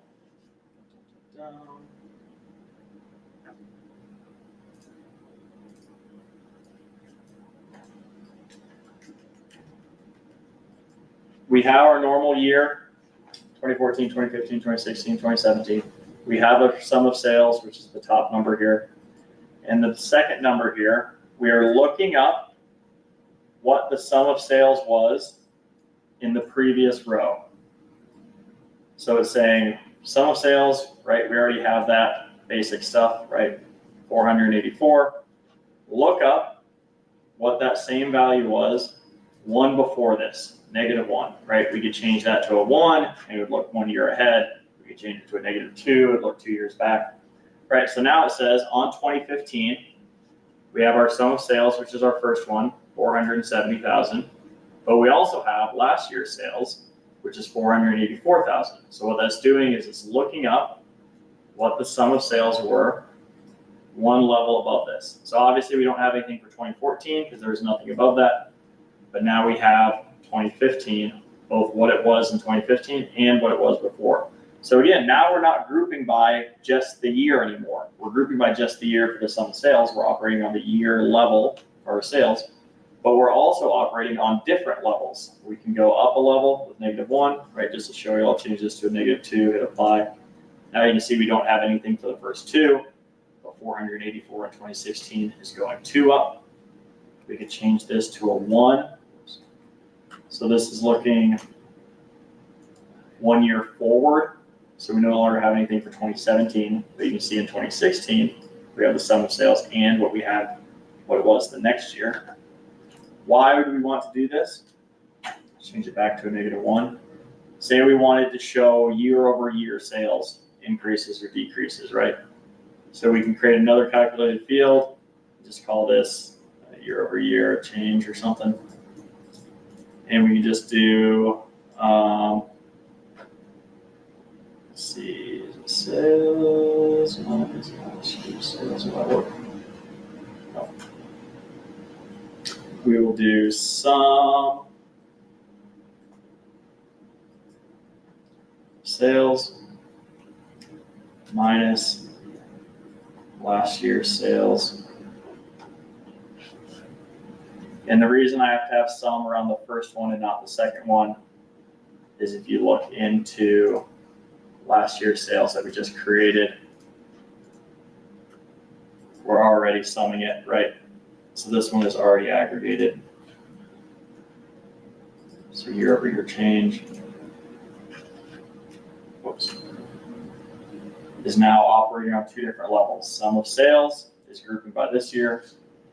we have our normal year, 2014, 2015, 2016, 2017. We have a sum of sales, which is the top number here. And the second number here, we are looking up what the sum of sales was in the previous row. So it's saying sum of sales, right? We already have that basic stuff, right? 484. Look up what that same value was one before this, -1, right? We could change that to a 1, and it would look 1 year ahead. We could change it to a -2, it would look 2 years back. Right, so now it says on 2015, we have our sum of sales, which is our first one, 470,000. But we also have last year's sales, which is 484,000. So what that's doing is it's looking up what the sum of sales were one level above this. So obviously we don't have anything for 2014 because there was nothing above that. But now we have 2015, both what it was in 2015 and what it was before. So again, now we're not grouping by just the year anymore. We're grouping by just the year for the sum of sales. We're operating on the year level for our sales, but we're also operating on different levels. We can go up a level with -1, right? Just to show you, I'll change this to a -2, hit apply. Now you can see we don't have anything for the first two, but 484 in 2016 is going 2 up. We could change this to a 1. So this is looking 1 year forward. So we no longer have anything for 2017, but you can see in 2016, we have the sum of sales and what it was the next year. Why would we want to do this? Change it back to a -1. Say we wanted to show year-over-year sales increases or decreases, right? So we can create another calculated field, just call this year-over-year change or something. And we can just do, let's see, sales minus sales. No. We will do sum sales minus last year's sales. And the reason I have to have sum around the first one and not the second one is if you look into last year's sales that we just created, we're already summing it, right? So this one is already aggregated. So year-over-year change, whoops, is now operating on 2 different levels. Sum of sales is grouping by this year.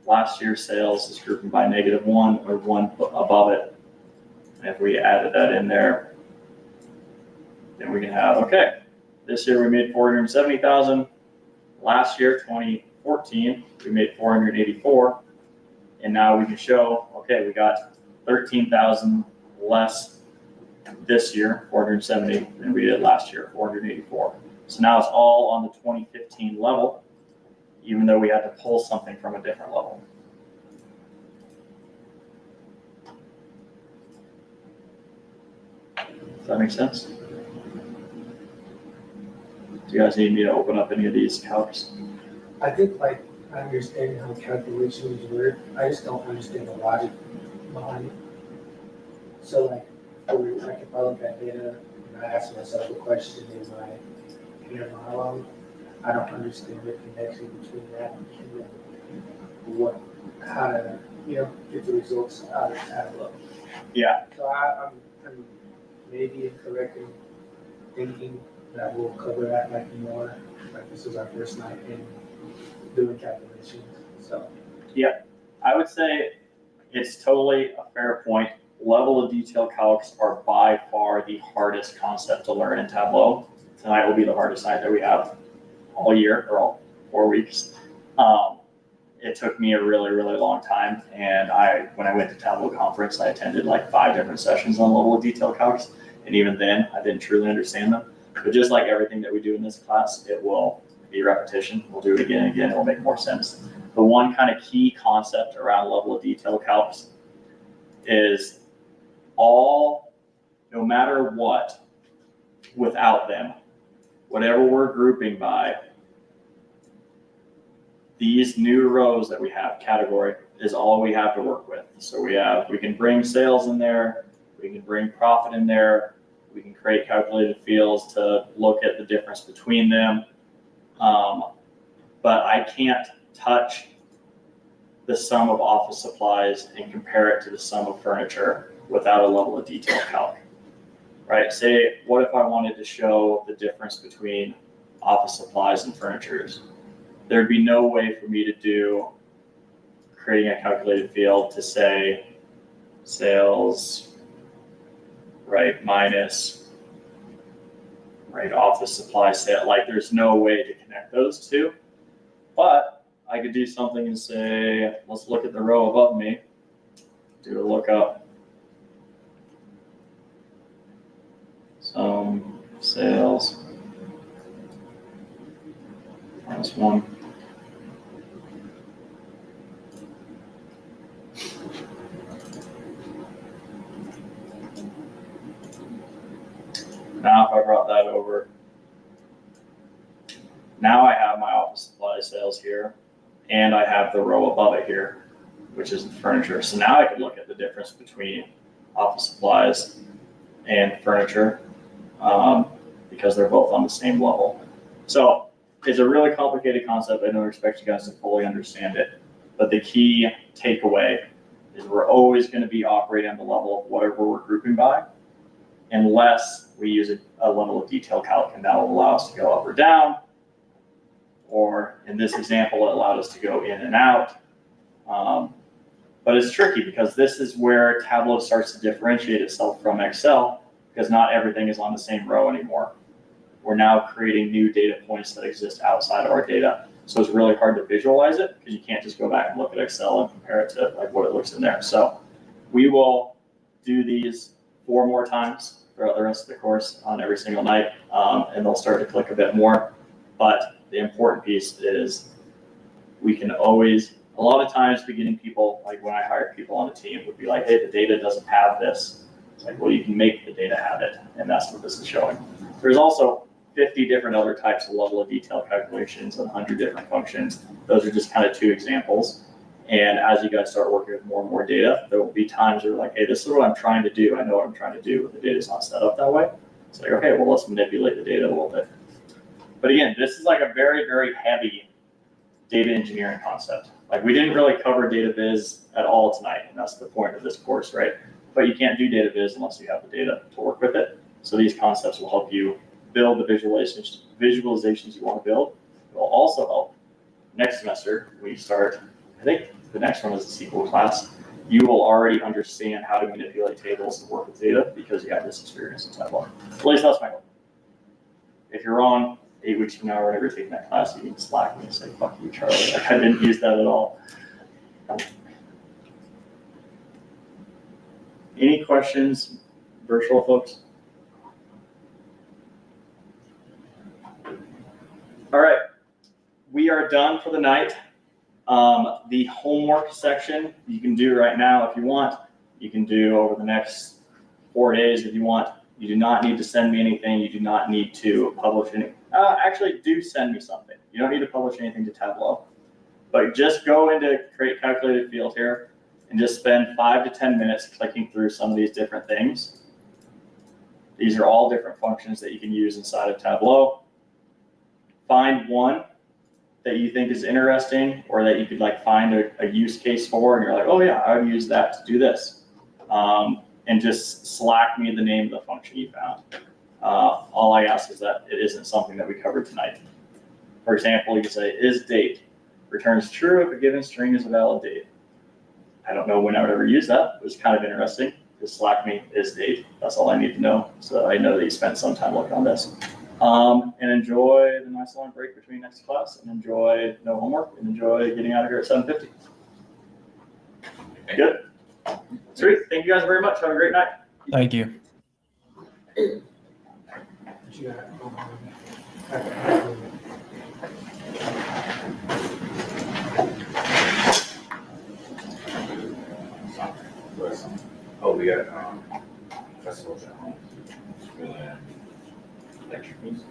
Last year's sales is grouping by -1 or 1 above it. And if we added that in there, then we can have, okay, this year we made 470,000. Last year, 2014, we made 484. And now we can show, okay, we got 13,000 less this year, 470, than we did last year, 484. So now it's all on the 2015 level, even though we had to pull something from a different level. Does that make sense? Do you guys need me to open up any of these calcs? I think like I understand how calculations work. I just don't understand the logic behind it. So like if I look at data and I ask myself a question in my inner monologue, I don't understand the connection between that and then how to get the results out of Tableau. Yeah. So I'm maybe incorrect in thinking that we'll cover that like more. Like this is our first night in doing calculations. So I would say it's totally a fair point. Level of detail calcs are by far the hardest concept to learn in Tableau. Tonight will be the hardest night that we have all year or all 4 weeks. It took me a really, really long time. And when I went to Tableau conference, I attended like 5 different sessions on level of detail calcs. And even then, I didn't truly understand them. But just like everything that we do in this class, it will be repetition. We'll do it again and again. It will make more sense. The one kind of key concept around level of detail calcs is no matter what, without them, whatever we're grouping by, these new rows that we have, category, is all we have to work with. So we can bring sales in there, we can bring profit in there, we can create calculated fields to look at the difference between them. But I can't touch the sum of office supplies and compare it to the sum of furniture without a level of detail calc, right? Say, what if I wanted to show the difference between office supplies and furnitures? There'd be no way for me to do creating a calculated field to say sales, right, minus, right, office supply sale. Like there's no way to connect those two. But I could do something and say, let's look at the row above me, do a lookup. Some sales minus 1. Now if I brought that over, now I have my office supply sales here, and I have the row above it here, which is the furniture. So now I can look at the difference between office supplies and furniture because they're both on the same level. So it's a really complicated concept. I don't expect you guys to fully understand it, but the key takeaway is we're always going to be operating on the level of whatever we're grouping by, unless we use a level of detail calc, and that will allow us to go up or down. Or in this example, it allowed us to go in and out. But it's tricky because this is where Tableau starts to differentiate itself from Excel, because not everything is on the same row anymore. We're now creating new data points that exist outside of our data. So it's really hard to visualize it because you can't just go back and look at Excel and compare it to like what it looks in there. So we will do these 4 more times throughout the rest of the course on every single night, and they'll start to click a bit more. But the important piece is we can always, a lot of times beginning people, like when I hired people on the team, would be like, hey, the data doesn't have this. It's like, well, you can make the data have it, and that's what this is showing. There's also 50 different other types of level of detail calculations and 100 different functions. Those are just kind of 2 examples. And as you guys start working with more and more data, there will be times where you're like, hey, this is what I'm trying to do. I know what I'm trying to do, but the data's not set up that way. It's like, okay, well, let's manipulate the data a little bit. But again, this is like a very, very heavy data engineering concept. Like we didn't really cover data viz at all tonight, and that's the point of this course, right? But you can't do data viz unless you have the data to work with it. So these concepts will help you build the visualizations you want to build. It will also help next semester when you start, I think the next one is the SQL class. You will already understand how to manipulate tables and work with data because you have this experience in Tableau. At least that's my goal. If you're wrong, 8 weeks from now, whenever you're taking that class, you can Slack me and say, fuck you, Charlie. Like, I didn't use that at all. Any questions, virtual folks? All right, we are done for the night. The homework section you can do right now if you want. You can do over the next 4 days if you want. You do not need to send me anything. You do not need to publish any. Actually, do send me something. You don't need to publish anything to Tableau. But just go into create calculated field here and just spend 5 to 10 minutes clicking through some of these different things. These are all different functions that you can use inside of Tableau. Find one that you think is interesting or that you could like find a use case for, and you're like, oh yeah, I would use that to do this. And just Slack me the name of the function you found. All I ask is that it isn't something that we covered tonight. For example, you can say is date returns true if a given string is a valid date. I don't know when I would ever use that. It was kind of interesting. Just Slack me is date. That's all I need to know. So I know that you spent some time working on this. And enjoy the nice long break between next class, and enjoy no homework, and enjoy getting out of here at 7:50. Good. Sweet. Thank you guys very much. Have a great night. Thank you. Oh, we got festivals at home. Lecture music.